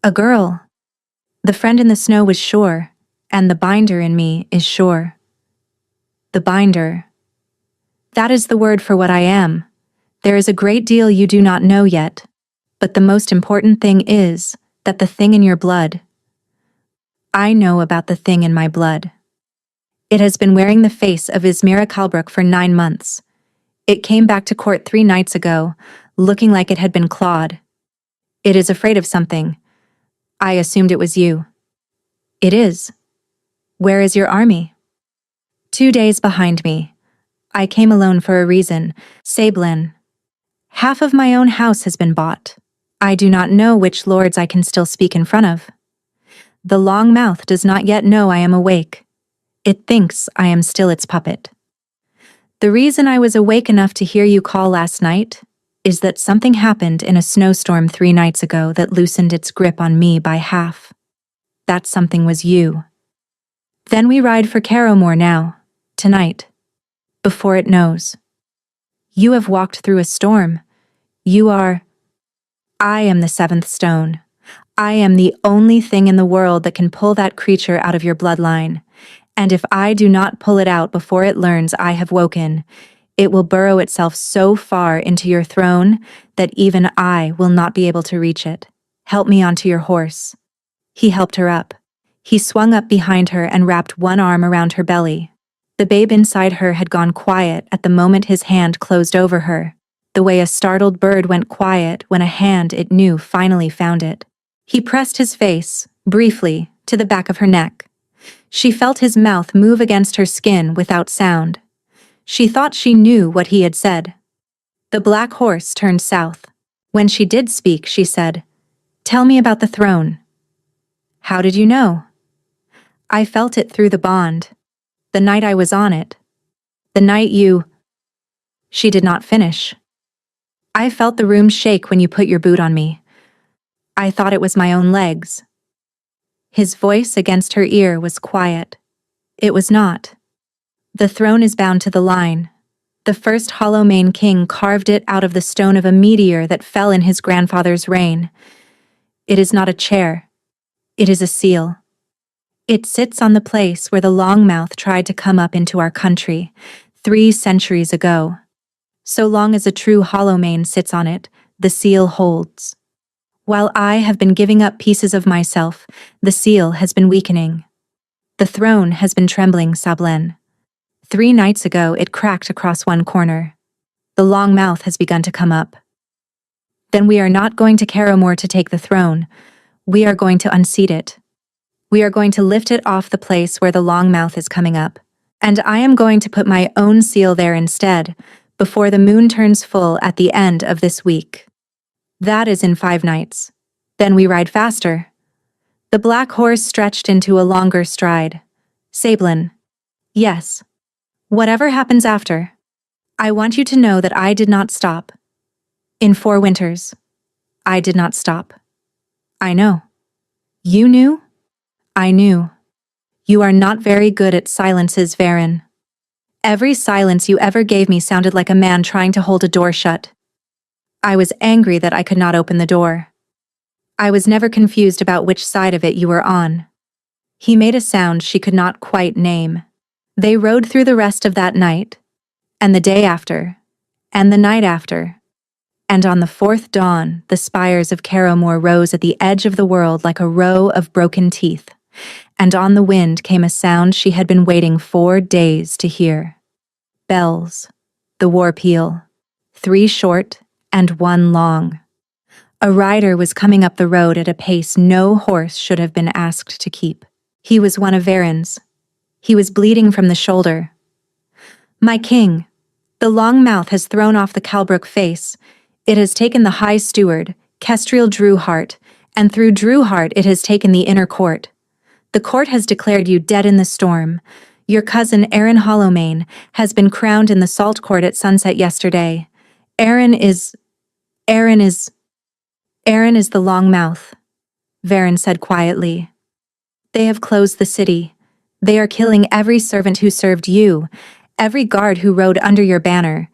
[SPEAKER 1] A girl. The friend in the snow was sure, and the binder in me is sure. The binder. That is the word for what I am. There is a great deal you do not know yet, but the most important thing is that the thing in your blood. I know about the thing in my blood. It has been wearing the face of Ismira Kalbrook for 9 months. It came back to court 3 nights ago, looking like it had been clawed. It is afraid of something. I assumed it was you. It is. Where is your army? 2 days behind me. I came alone for a reason. Sablin. Half of my own house has been bought. I do not know which lords I can still speak in front of. The long mouth does not yet know I am awake. It thinks I am still its puppet. The reason I was awake enough to hear you call last night is that something happened in a snowstorm 3 nights ago that loosened its grip on me by half. That something was you. Then we ride for Carrowmore now, tonight, before it knows. You have walked through a storm. You are... I am the 7th stone. I am the only thing in the world that can pull that creature out of your bloodline. And if I do not pull it out before it learns I have woken, it will burrow itself so far into your throne that even I will not be able to reach it. Help me onto your horse. He helped her up. He swung up behind her and wrapped one arm around her belly. The babe inside her had gone quiet at the moment his hand closed over her, the way a startled bird went quiet when a hand it knew finally found it. He pressed his face, briefly, to the back of her neck. She felt his mouth move against her skin without sound. She thought she knew what he had said. The black horse turned south. When she did speak, she said, "Tell me about the throne." "How did you know?" "I felt it through the bond. The night I was on it. The night you..." She did not finish. "I felt the room shake when you put your boot on me. I thought it was my own legs." His voice against her ear was quiet. It was not. "The throne is bound to the line. The first Hollowmane king carved it out of the stone of a meteor that fell in his grandfather's reign. It is not a chair. It is a seal. It sits on the place where the Longmouth tried to come up into our country 3 centuries ago. So long as a true Hollowmane sits on it, the seal holds. While I have been giving up pieces of myself, the seal has been weakening. The throne has been trembling, Sablen. 3 nights ago it cracked across one corner. The long mouth has begun to come up. Then we are not going to Carrowmore to take the throne. We are going to unseat it. We are going to lift it off the place where the long mouth is coming up. And I am going to put my own seal there instead, before the moon turns full at the end of this week. That is in 5 nights. Then we ride faster." The black horse stretched into a longer stride. "Sablin." "Yes. Whatever happens after. I want you to know that I did not stop. In 4 winters. I did not stop. I know. You knew? I knew. You are not very good at silences, Varen. Every silence you ever gave me sounded like a man trying to hold a door shut. I was angry that I could not open the door. I was never confused about which side of it you were on." He made a sound she could not quite name. They rode through the rest of that night, and the day after, and the night after. And on the 4th dawn, the spires of Carrowmore rose at the edge of the world like a row of broken teeth, and on the wind came a sound she had been waiting 4 days to hear. Bells. The war peal. 3 short and 1 long. A rider was coming up the road at a pace no horse should have been asked to keep. He was one of Varen's. He was bleeding from the shoulder. "My king, the long mouth has thrown off the Kalbrook face. It has taken the High Steward, Kestriel Drewhart, and through Drewhart it has taken the inner court. The court has declared you dead in the storm. Your cousin Aaron Hollowmane has been crowned in the Salt Court at sunset yesterday. Aaron is the long mouth," Varen said quietly. "They have closed the city. They are killing every servant who served you, every guard who rode under your banner,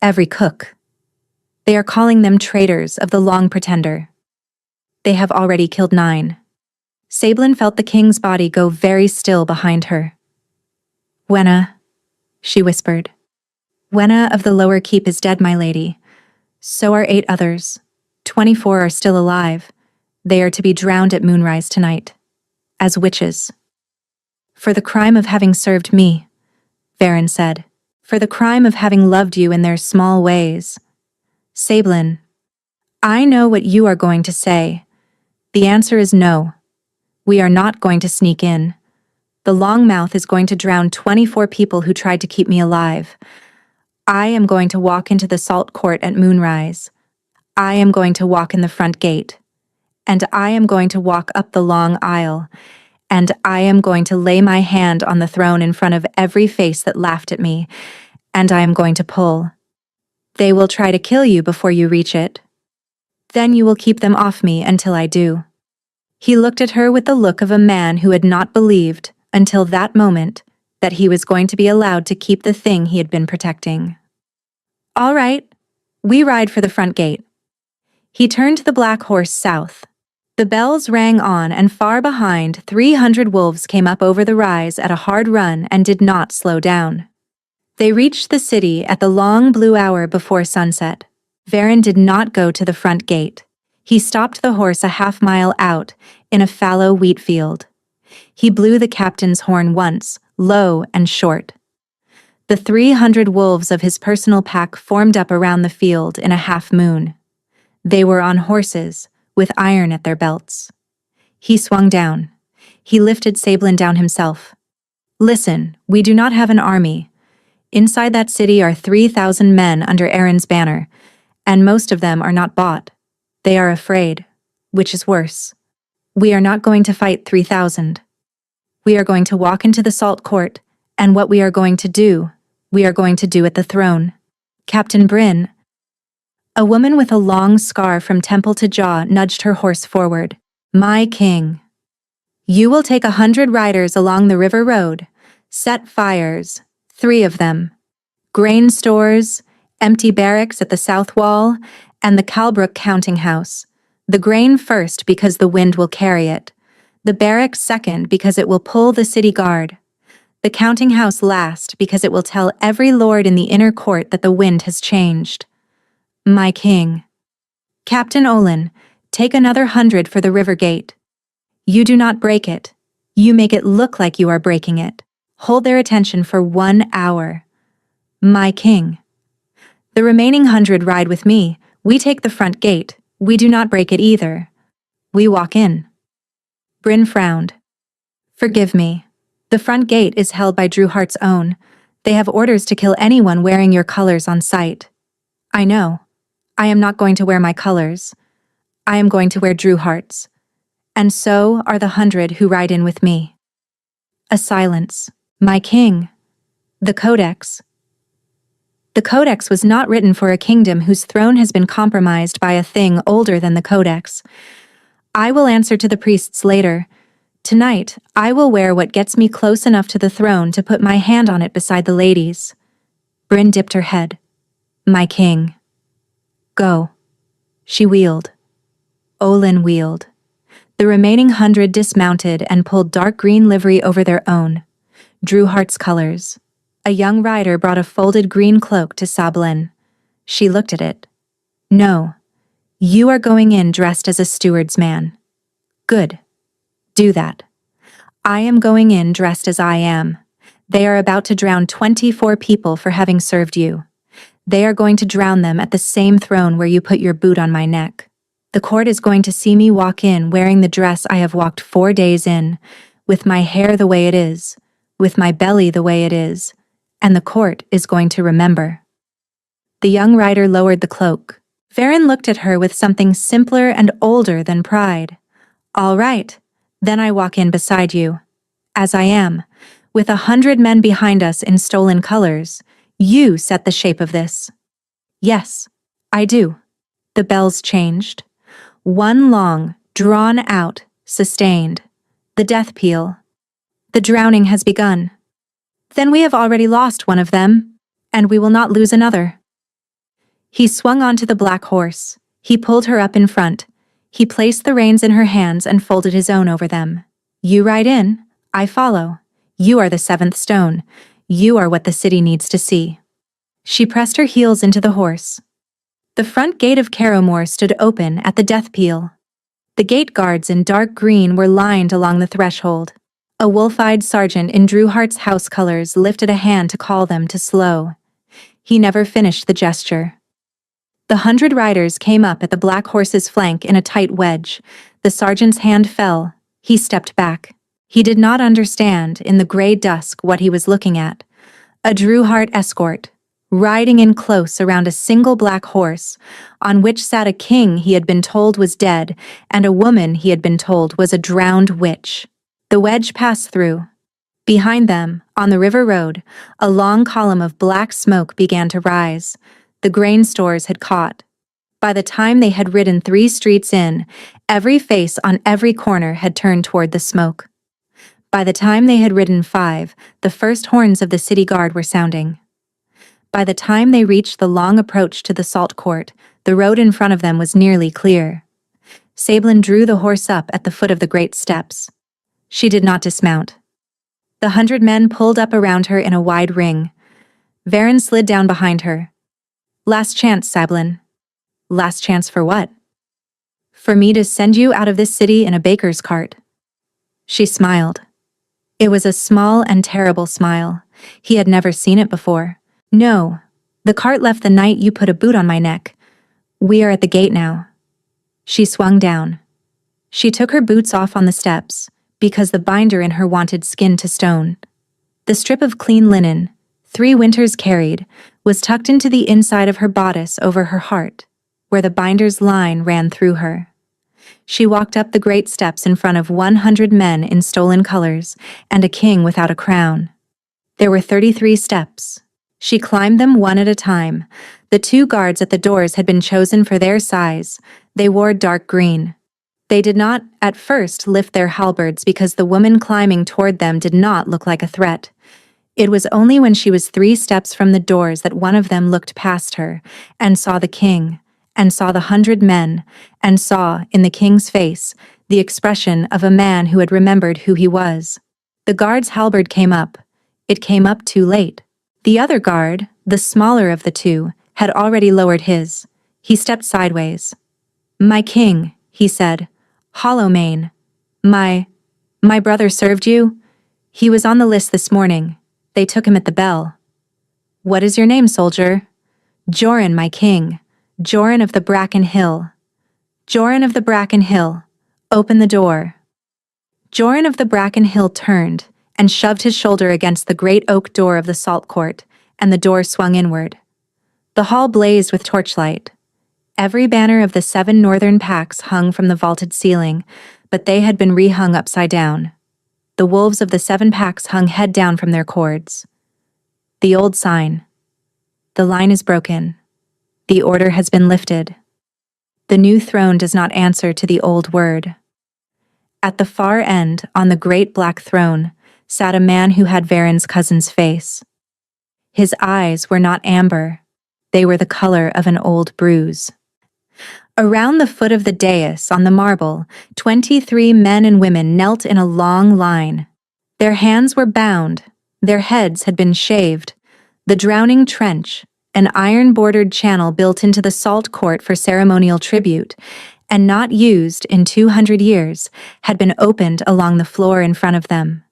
[SPEAKER 1] every cook. They are calling them traitors of the Long Pretender. They have already killed 9. Sablin felt the king's body go very still behind her. Wenna, she whispered. Wenna of the lower keep is dead, my lady. So are 8 others. 24 are still alive. They are to be drowned at moonrise tonight. As witches. For the crime of having served me, Varen said. For the crime of having loved you in their small ways. Sablin, I know what you are going to say. The answer is no. We are not going to sneak in. The Longmouth is going to drown 24 people who tried to keep me alive. I am going to walk into the Salt Court at moonrise. I am going to walk in the front gate. And I am going to walk up the long aisle. And I am going to lay my hand on the throne in front of every face that laughed at me. And I am going to pull. They will try to kill you before you reach it. Then you will keep them off me until I do. He looked at her with the look of a man who had not believed, until that moment, that he was going to be allowed to keep the thing he had been protecting. All right, we ride for the front gate. He turned the black horse south. The bells rang on, and far behind, 300 wolves came up over the rise at a hard run and did not slow down. They reached the city at the long blue hour before sunset. Varen did not go to the front gate. He stopped the horse a half-mile out, in a fallow wheat field. He blew the captain's horn once, low and short. The 300 wolves of his personal pack formed up around the field in a half-moon. They were on horses, with iron at their belts. He swung down. He lifted Sablin down himself. Listen, we do not have an army. Inside that city are 3,000 men under Aaron's banner, and most of them are not bought. They are afraid, which is worse. We are not going to fight 3,000. We are going to walk into the Salt Court, and what we are going to do, we are going to do at the throne. Captain Bryn. A woman with a long scar from temple to jaw nudged her horse forward. My king. You will take 100 riders along the river road, set fires, 3 of them. Grain stores, empty barracks at the south wall, and the Calbrook counting house. The grain first because the wind will carry it. The barracks second because it will pull the city guard. The counting house last because it will tell every lord in the inner court that the wind has changed. My king. Captain Olin, take another 100 for the river gate. You do not break it. You make it look like you are breaking it. Hold their attention for 1 hour. My king. The remaining 100 ride with me. We take the front gate. We do not break it either. We walk in. Bryn frowned. Forgive me. The front gate is held by Drewhart's own. They have orders to kill anyone wearing your colors on sight. I know. I am not going to wear my colors. I am going to wear Drewhart's. And so are the 100 who ride in with me. A silence. My king. The Codex. The Codex was not written for a kingdom whose throne has been compromised by a thing older than the Codex. I will answer to the priests later. Tonight, I will wear what gets me close enough to the throne to put my hand on it beside the ladies. Bryn dipped her head. My king. Go. She wheeled. Olin wheeled. The remaining 100 dismounted and pulled dark green livery over their own. Drewhart's colors. A young rider brought a folded green cloak to Sablin. She looked at it. No. You are going in dressed as a steward's man. Good. Do that. I am going in dressed as I am. They are about to drown 24 people for having served you. They are going to drown them at the same throne where you put your boot on my neck. The court is going to see me walk in wearing the dress I have walked 4 days in, with my hair the way it is, with my belly the way it is, and the court is going to remember. The young rider lowered the cloak. Varen looked at her with something simpler and older than pride. All right, then I walk in beside you. As I am, with 100 men behind us in stolen colors, you set the shape of this. Yes, I do. The bells changed. One long, drawn out, sustained. The death peal. The drowning has begun. Then we have already lost one of them, and we will not lose another. He swung onto the black horse. He pulled her up in front. He placed the reins in her hands and folded his own over them. You ride in, I follow. You are the seventh stone. You are what the city needs to see. She pressed her heels into the horse. The front gate of Carrowmore stood open at the death peal. The gate guards in dark green were lined along the threshold. A wolf-eyed sergeant in Drewhart's house colors lifted a hand to call them to slow. He never finished the gesture. The 100 riders came up at the black horse's flank in a tight wedge. The sergeant's hand fell. He stepped back. He did not understand, in the gray dusk, what he was looking at. A Drewhart escort, riding in close around a single black horse, on which sat a king he had been told was dead, and a woman he had been told was a drowned witch. The wedge passed through. Behind them, on the river road, a long column of black smoke began to rise. The grain stores had caught. By the time they had ridden 3 streets in, every face on every corner had turned toward the smoke. By the time they had ridden 5, the first horns of the city guard were sounding. By the time they reached the long approach to the salt court, the road in front of them was nearly clear. Sablin drew the horse up at the foot of the great steps. She did not dismount. The 100 men pulled up around her in a wide ring. Varen slid down behind her. Last chance, Sablin. Last chance for what? For me to send you out of this city in a baker's cart. She smiled. It was a small and terrible smile. He had never seen it before. No, the cart left the night you put a boot on my neck. We are at the gate now. She swung down. She took her boots off on the steps, because the binder in her wanted skin to stone. The strip of clean linen, 3 winters carried, was tucked into the inside of her bodice over her heart, where the binder's line ran through her. She walked up the great steps in front of 100 men in stolen colors and a king without a crown. There were 33 steps. She climbed them one at a time. The 2 guards at the doors had been chosen for their size. They wore dark green. They did not, at first, lift their halberds because the woman climbing toward them did not look like a threat. It was only when she was 3 steps from the doors that one of them looked past her and saw the king, and saw the 100 men, and saw, in the king's face, the expression of a man who had remembered who he was. The guard's halberd came up. It came up too late. The other guard, the smaller of the 2, had already lowered his. He stepped sideways. "My king," he said, "Hollowmane. My brother served you? He was on the list this morning. They took him at the bell." "What is your name, soldier?" "Joran, my king. Joran of the Bracken Hill." "Joran of the Bracken Hill. Open the door." Joran of the Bracken Hill turned and shoved his shoulder against the great oak door of the salt court, and the door swung inward. The hall blazed with torchlight. Every banner of the 7 northern packs hung from the vaulted ceiling, but they had been rehung upside down. The wolves of the 7 packs hung head down from their cords. The old sign. The line is broken. The order has been lifted. The new throne does not answer to the old word. At the far end, on the great black throne, sat a man who had Varen's cousin's face. His eyes were not amber. They were the color of an old bruise. Around the foot of the dais on the marble, 23 men and women knelt in a long line. Their hands were bound. Their heads had been shaved. The drowning trench, an iron-bordered channel built into the salt court for ceremonial tribute, and not used in 200 years, had been opened along the floor in front of them.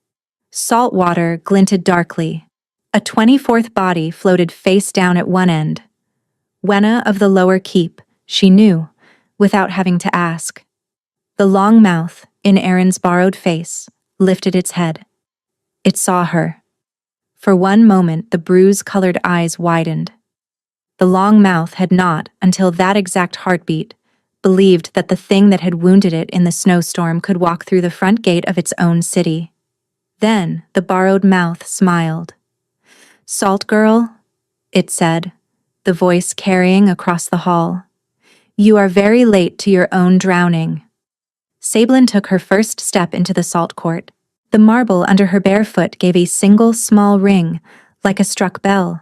[SPEAKER 1] Salt water glinted darkly. A 24th body floated face down at one end. Wenna of the lower keep, she knew, without having to ask. The long mouth, in Aaron's borrowed face, lifted its head. It saw her. For one moment the bruise-colored eyes widened. The long mouth had not, until that exact heartbeat, believed that the thing that had wounded it in the snowstorm could walk through the front gate of its own city. Then the borrowed mouth smiled. "Salt girl," it said, the voice carrying across the hall. "You are very late to your own drowning." Sablin took her first step into the salt court. The marble under her bare foot gave a single small ring, like a struck bell.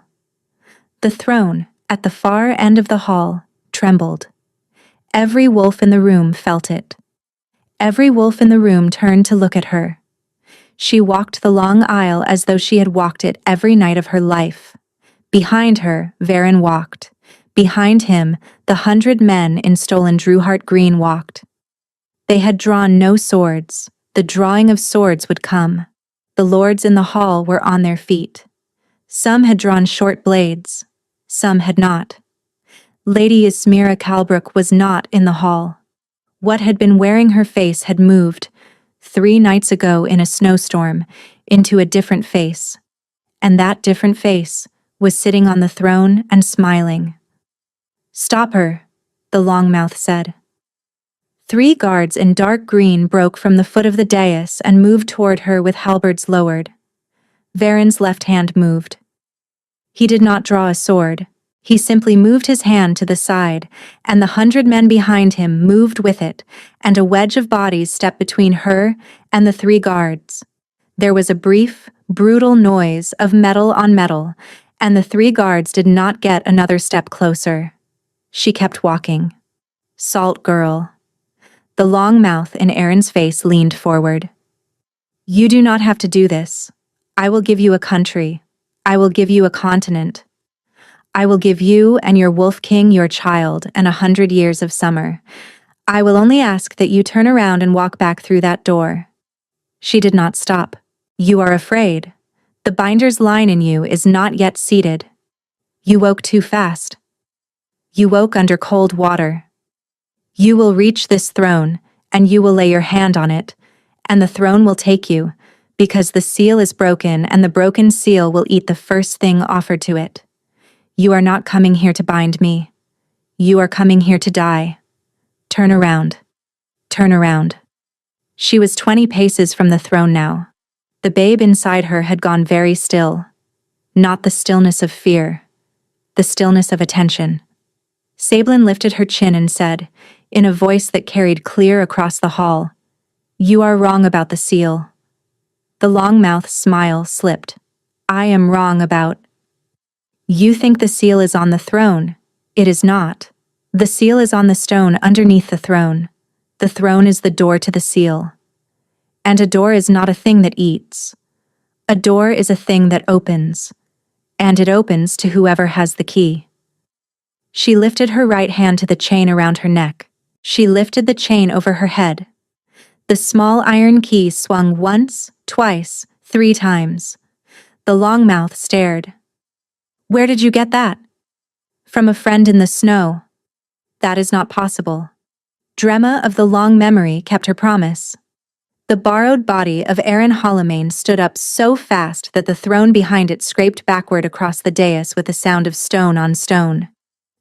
[SPEAKER 1] The throne, at the far end of the hall, trembled. Every wolf in the room felt it. Every wolf in the room turned to look at her. She walked the long aisle as though she had walked it every night of her life. Behind her, Varen walked. Behind him, the 100 men in stolen Drewheart Green walked. They had drawn no swords. The drawing of swords would come. The lords in the hall were on their feet. Some had drawn short blades. Some had not. Lady Ismira Calbrook was not in the hall. What had been wearing her face had moved, 3 nights ago in a snowstorm, into a different face. And that different face was sitting on the throne and smiling. "Stop her," the Longmouth said. 3 guards in dark green broke from the foot of the dais and moved toward her with halberds lowered. Varen's left hand moved. He did not draw a sword. He simply moved his hand to the side, and the 100 men behind him moved with it, and a wedge of bodies stepped between her and the 3 guards. There was a brief, brutal noise of metal on metal, and the 3 guards did not get another step closer. She kept walking. "Salt girl." The long mouth in Aaron's face leaned forward. "You do not have to do this. I will give you a country. I will give you a continent. I will give you and your wolf king your child and 100 years of summer. I will only ask that you turn around and walk back through that door." She did not stop. "You are afraid. The binder's line in you is not yet seated. You woke too fast. You woke under cold water. You will reach this throne, and you will lay your hand on it, and the throne will take you, because the seal is broken, and the broken seal will eat the first thing offered to it. You are not coming here to bind me. You are coming here to die. Turn around. Turn around." She was 20 paces from the throne now. The babe inside her had gone very still. Not the stillness of fear, the stillness of attention. Sablin lifted her chin and said, in a voice that carried clear across the hall, "You are wrong about the seal." The long-mouthed smile slipped. "I am wrong about—" "You think the seal is on the throne. It is not. The seal is on the stone underneath the throne. The throne is the door to the seal. And a door is not a thing that eats. A door is a thing that opens. And it opens to whoever has the key." She lifted her right hand to the chain around her neck. She lifted the chain over her head. The small iron key swung once, twice, 3 times. The Longmouth stared. "Where did you get that?" "From a friend in the snow." "That is not possible." Drema of the long memory kept her promise. The borrowed body of Aaron Hollowmain stood up so fast that the throne behind it scraped backward across the dais with a sound of stone on stone.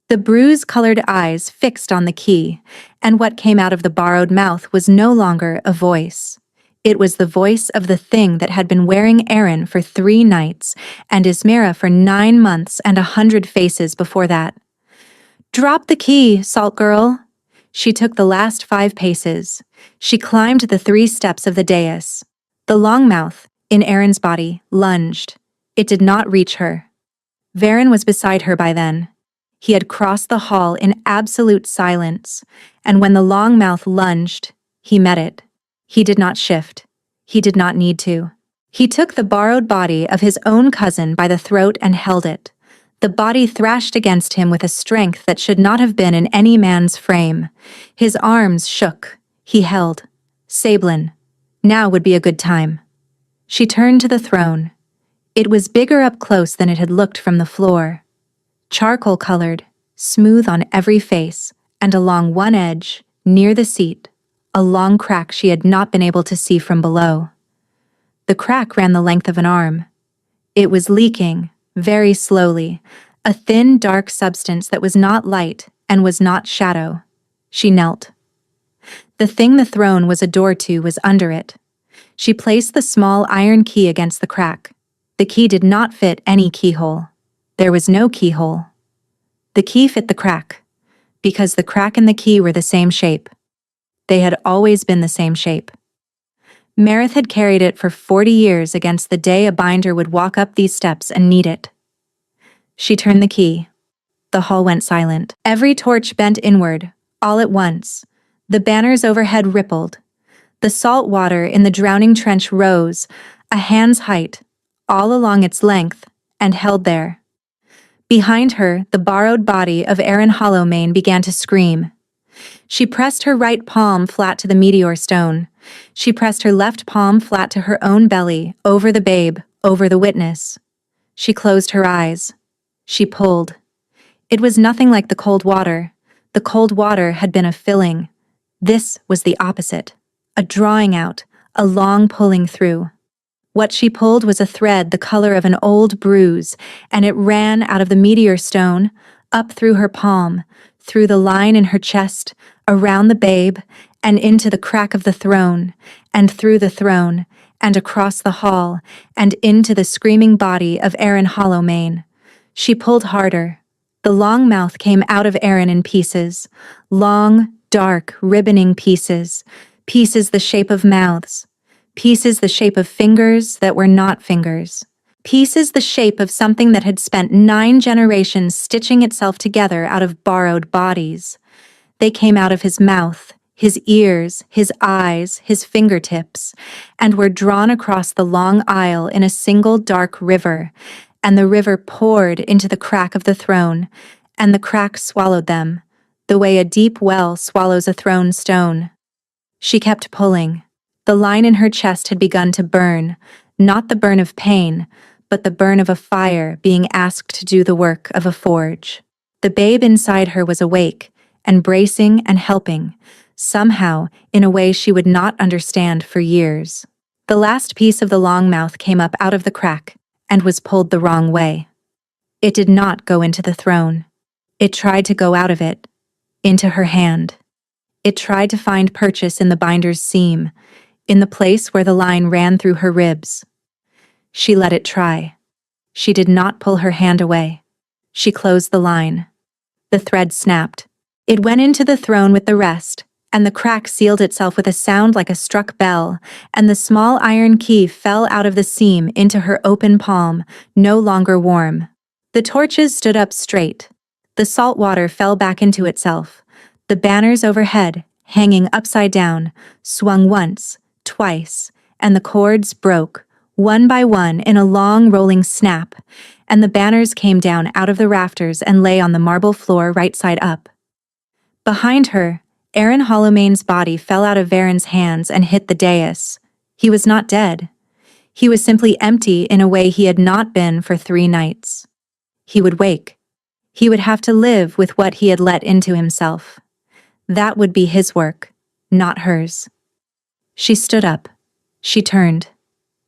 [SPEAKER 1] The bruise-colored eyes fixed on the key, and what came out of the borrowed mouth was no longer a voice. It was the voice of the thing that had been wearing Aaron for 3 nights, and Ismira for 9 months and 100 faces before that. "Drop the key, Salt Girl." She took the last 5 paces. She climbed the 3 steps of the dais. The Longmouth, in Aaron's body, lunged. It did not reach her. Varen was beside her by then. He had crossed the hall in absolute silence, and when the Longmouth lunged, he met it. He did not shift. He did not need to. He took the borrowed body of his own cousin by the throat and held it. The body thrashed against him with a strength that should not have been in any man's frame. His arms shook. He held. Sablin. Now would be a good time. She turned to the throne. It was bigger up close than it had looked from the floor. Charcoal-colored, smooth on every face, and along one edge, near the seat, a long crack she had not been able to see from below. The crack ran the length of an arm. It was leaking, very slowly, a thin, dark substance that was not light and was not shadow. She knelt. The thing the throne was a door to was under it. She placed the small iron key against the crack. The key did not fit any keyhole. There was no keyhole. The key fit the crack, because the crack and the key were the same shape. They had always been the same shape. Marith had carried it for 40 years against the day a binder would walk up these steps and need it. She turned the key. The hall went silent. Every torch bent inward, all at once. The banners overhead rippled. The salt water in the drowning trench rose, a hand's height, all along its length, and held there. Behind her, the borrowed body of Erin Hollowmane began to scream. She pressed her right palm flat to the meteor stone. She pressed her left palm flat to her own belly, over the babe, over the witness. She closed her eyes. She pulled. It was nothing like the cold water. The cold water had been a filling. This was the opposite. A drawing out, a long pulling through. What she pulled was a thread the color of an old bruise, and it ran out of the meteor stone, up through her palm, through the line in her chest, around the babe, and into the crack of the throne, and through the throne, and across the hall, and into the screaming body of Erin Hollowmane. She pulled harder. The long mouth came out of Erin in pieces, long, dark, ribboning pieces, pieces the shape of mouths, pieces the shape of fingers that were not fingers, pieces the shape of something that had spent 9 generations stitching itself together out of borrowed bodies. They came out of his mouth, his ears, his eyes, his fingertips, and were drawn across the long aisle in a single dark river, and the river poured into the crack of the throne, and the crack swallowed them, the way a deep well swallows a thrown stone. She kept pulling. The line in her chest had begun to burn, not the burn of pain, but the burn of a fire being asked to do the work of a forge. The babe inside her was awake, and bracing and helping, somehow, in a way she would not understand for years. The last piece of the long mouth came up out of the crack, and was pulled the wrong way. It did not go into the throne. It tried to go out of it, into her hand. It tried to find purchase in the binder's seam, in the place where the line ran through her ribs. She let it try. She did not pull her hand away. She closed the line. The thread snapped. It went into the throne with the rest, and the crack sealed itself with a sound like a struck bell, and the small iron key fell out of the seam into her open palm, no longer warm. The torches stood up straight. The salt water fell back into itself. The banners overhead, hanging upside down, swung once, twice, and the cords broke, one by one in a long rolling snap, and the banners came down out of the rafters and lay on the marble floor right side up. Behind her, Erin Hollowmane's body fell out of Varen's hands and hit the dais. He was not dead. He was simply empty in a way he had not been for 3 nights. He would wake. He would have to live with what he had let into himself. That would be his work, not hers. She stood up. She turned.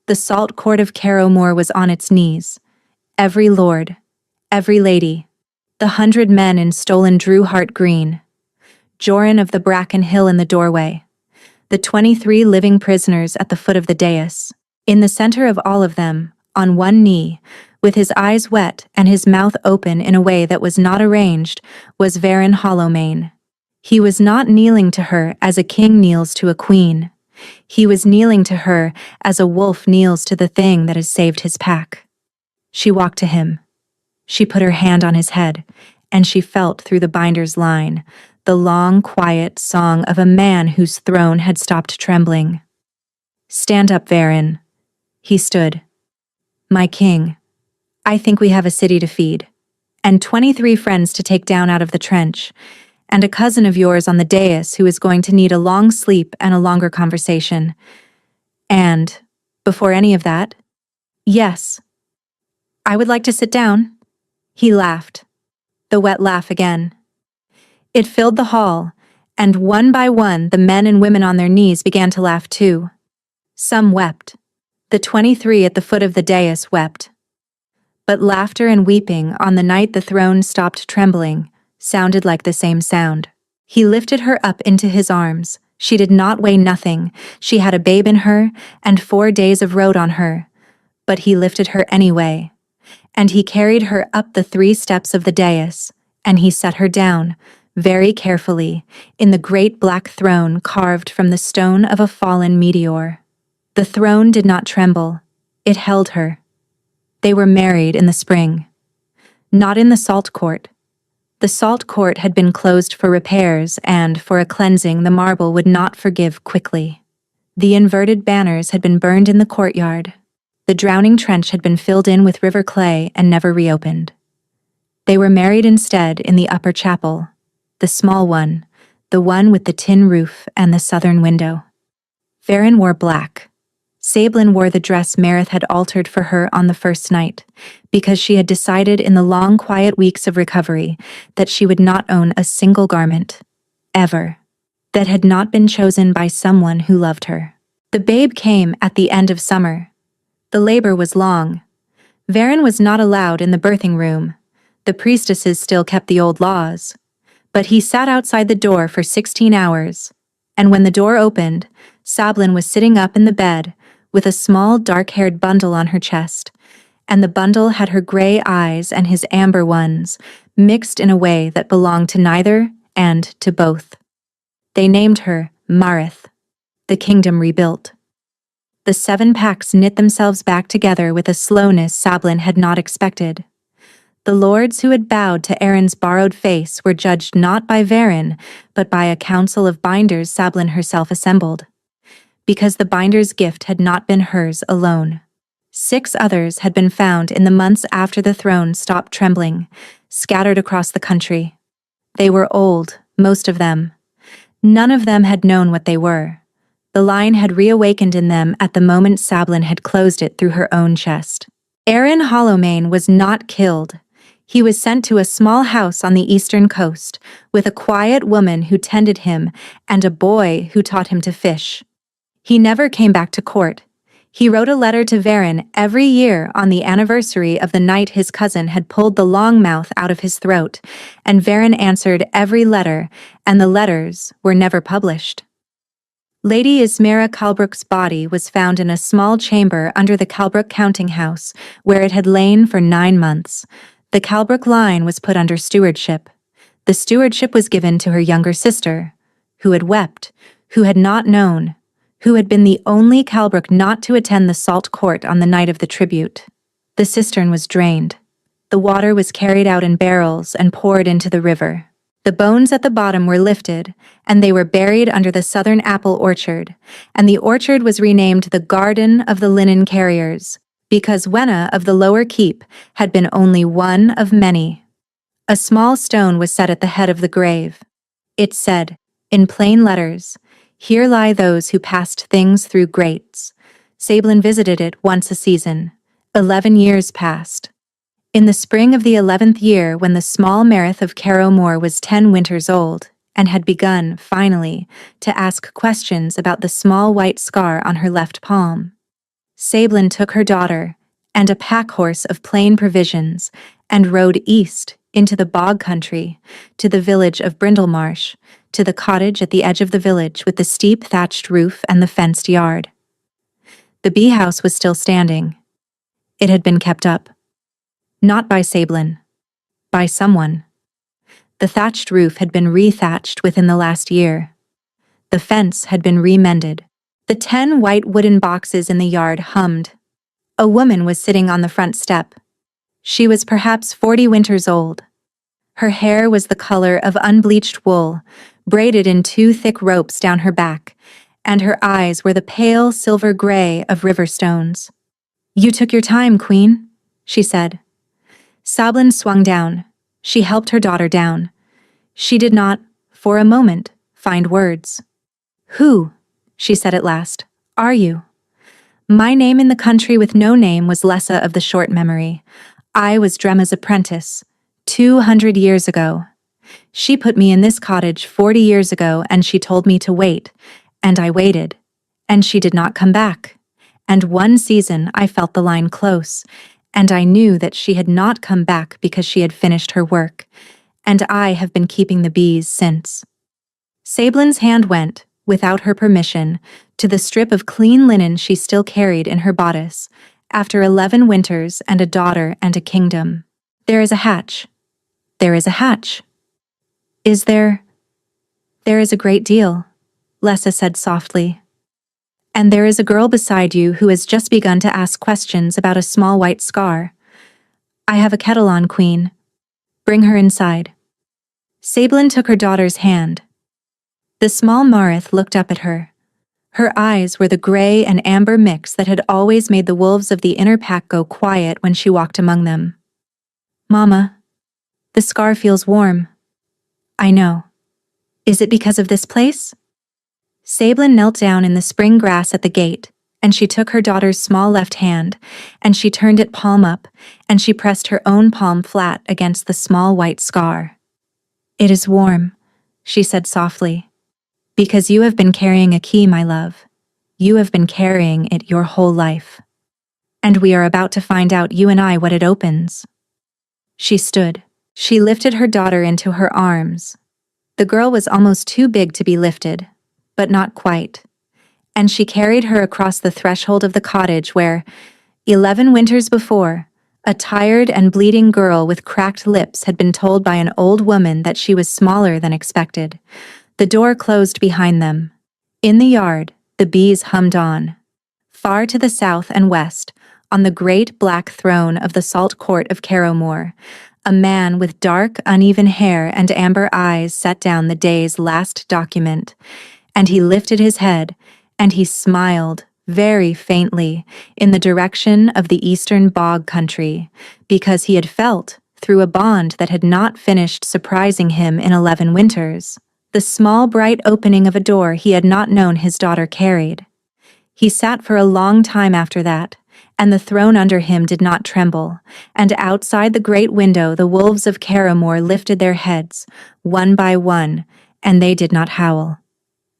[SPEAKER 1] The salt court of Carrowmore was on its knees. Every lord, every lady, the 100 men in stolen Drewhart Green, Joran of the Bracken Hill in the doorway, the 23 living prisoners at the foot of the dais. In the center of all of them, on one knee, with his eyes wet and his mouth open in a way that was not arranged, was Varen Hollowmane. He was not kneeling to her as a king kneels to a queen. He was kneeling to her as a wolf kneels to the thing that has saved his pack. She walked to him. She put her hand on his head, and she felt through the binder's line, the long, quiet song of a man whose throne had stopped trembling. "Stand up, Varen." He stood. "My king, I think we have a city to feed, and 23 friends to take down out of the trench, and a cousin of yours on the dais who is going to need a long sleep and a longer conversation. And, before any of that, yes, I would like to sit down." He laughed. The wet laugh again. It filled the hall, and one by one the men and women on their knees began to laugh too. Some wept. The 23 at the foot of the dais wept. But laughter and weeping on the night the throne stopped trembling sounded like the same sound. He lifted her up into his arms. She did not weigh nothing. She had a babe in her and 4 days of road on her. But he lifted her anyway. And he carried her up the 3 steps of the dais, and he set her down, very carefully, in the great black throne carved from the stone of a fallen meteor. The throne did not tremble. It held her. They were married in the spring. Not in the salt court. The salt court had been closed for repairs, and, for a cleansing the marble would not forgive quickly. The inverted banners had been burned in the courtyard. The drowning trench had been filled in with river clay and never reopened. They were married instead in the upper chapel, the small one, the one with the tin roof and the southern window. Varen wore black. Sablin wore the dress Marith had altered for her on the first night, because she had decided in the long quiet weeks of recovery that she would not own a single garment, ever, that had not been chosen by someone who loved her. The babe came at the end of summer. The labor was long. Varen was not allowed in the birthing room. The priestesses still kept the old laws. But he sat outside the door for 16 hours, and when the door opened, Sablin was sitting up in the bed with a small dark-haired bundle on her chest, and the bundle had her gray eyes and his amber ones, mixed in a way that belonged to neither and to both. They named her Marith, the kingdom rebuilt. The 7 packs knit themselves back together with a slowness Sablin had not expected. The lords who had bowed to Erin's borrowed face were judged not by Varen, but by a council of binders Sablin herself assembled. Because the binder's gift had not been hers alone. 6 others had been found in the months after the throne stopped trembling, scattered across the country. They were old, most of them. None of them had known what they were. The line had reawakened in them at the moment Sablin had closed it through her own chest. Erin Hollowmane was not killed. He was sent to a small house on the eastern coast, with a quiet woman who tended him and a boy who taught him to fish. He never came back to court. He wrote a letter to Varen every year on the anniversary of the night his cousin had pulled the long mouth out of his throat, and Varen answered every letter, and the letters were never published. Lady Ismera Calbrook's body was found in a small chamber under the Calbrook counting house, where it had lain for 9 months. The Calbrook line was put under stewardship. The stewardship was given to her younger sister, who had wept, who had not known, who had been the only Calbrook not to attend the salt court on the night of the tribute. The cistern was drained. The water was carried out in barrels and poured into the river. The bones at the bottom were lifted, and they were buried under the southern apple orchard, and the orchard was renamed the Garden of the Linen Carriers, because Wenna of the Lower Keep had been only one of many. A small stone was set at the head of the grave. It said, in plain letters, "Here lie those who passed things through grates." Sablin visited it once a season. 11 years passed. In the spring of the 11th year, when the small Marith of Carrowmore was 10 winters old, and had begun, finally, to ask questions about the small white scar on her left palm, Sablin took her daughter, and a pack-horse of plain provisions, and rode east, into the bog country, to the village of Brindlemarsh, to the cottage at the edge of the village with the steep thatched roof and the fenced yard. The bee house was still standing. It had been kept up. Not by Sablin. By someone. The thatched roof had been rethatched within the last year. The fence had been remended. The 10 white wooden boxes in the yard hummed. A woman was sitting on the front step. She was perhaps 40 winters old. Her hair was the color of unbleached wool, braided in 2 thick ropes down her back, and her eyes were the pale silver gray of river stones. "You took your time, Queen," she said. Sablin swung down. She helped her daughter down. She did not, for a moment, find words. "Who," she said at last, "are you?" "My name in the country with no name was Lessa of the short memory. I was Dremma's apprentice, 200 years ago. She put me in this cottage 40 years ago, and she told me to wait, and I waited, and she did not come back. And one season I felt the line close, and I knew that she had not come back because she had finished her work, and I have been keeping the bees since." Sablin's hand went, without her permission, to the strip of clean linen she still carried in her bodice, after 11 winters and a daughter and a kingdom. "There is a hatch. There is a hatch." "Is there?" "There is a great deal," Lessa said softly. And there is a girl beside you who has just begun to ask questions about a small white scar. I have a kettle on, Queen. Bring her inside. Sablin took her daughter's hand. The small Marith looked up at her. Her eyes were the gray and amber mix that had always made the wolves of the inner pack go quiet when she walked among them. Mama, the scar feels warm. I know. Is it because of this place? Sablin knelt down in the spring grass at the gate, and she took her daughter's small left hand, and she turned it palm up, and she pressed her own palm flat against the small white scar. It is warm, she said softly. Because you have been carrying a key, my love. You have been carrying it your whole life. And we are about to find out, you and I, what it opens. She stood. She lifted her daughter into her arms. The girl was almost too big to be lifted, but not quite. And she carried her across the threshold of the cottage where, 11 winters before, a tired and bleeding girl with cracked lips had been told by an old woman that she was smaller than expected. The door closed behind them. In the yard, the bees hummed on. Far to the south and west, on the great black throne of the salt court of Carrowmore, a man with dark, uneven hair and amber eyes set down the day's last document, and he lifted his head, and he smiled, very faintly, in the direction of the eastern bog country, because he had felt, through a bond that had not finished surprising him in 11 winters, the small bright opening of a door he had not known his daughter carried. He sat for a long time after that, and the throne under him did not tremble, and outside the great window the wolves of Carrowmore lifted their heads, one by one, and they did not howl.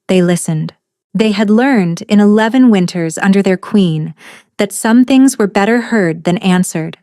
[SPEAKER 1] They listened. They had learned in 11 winters under their queen that some things were better heard than answered,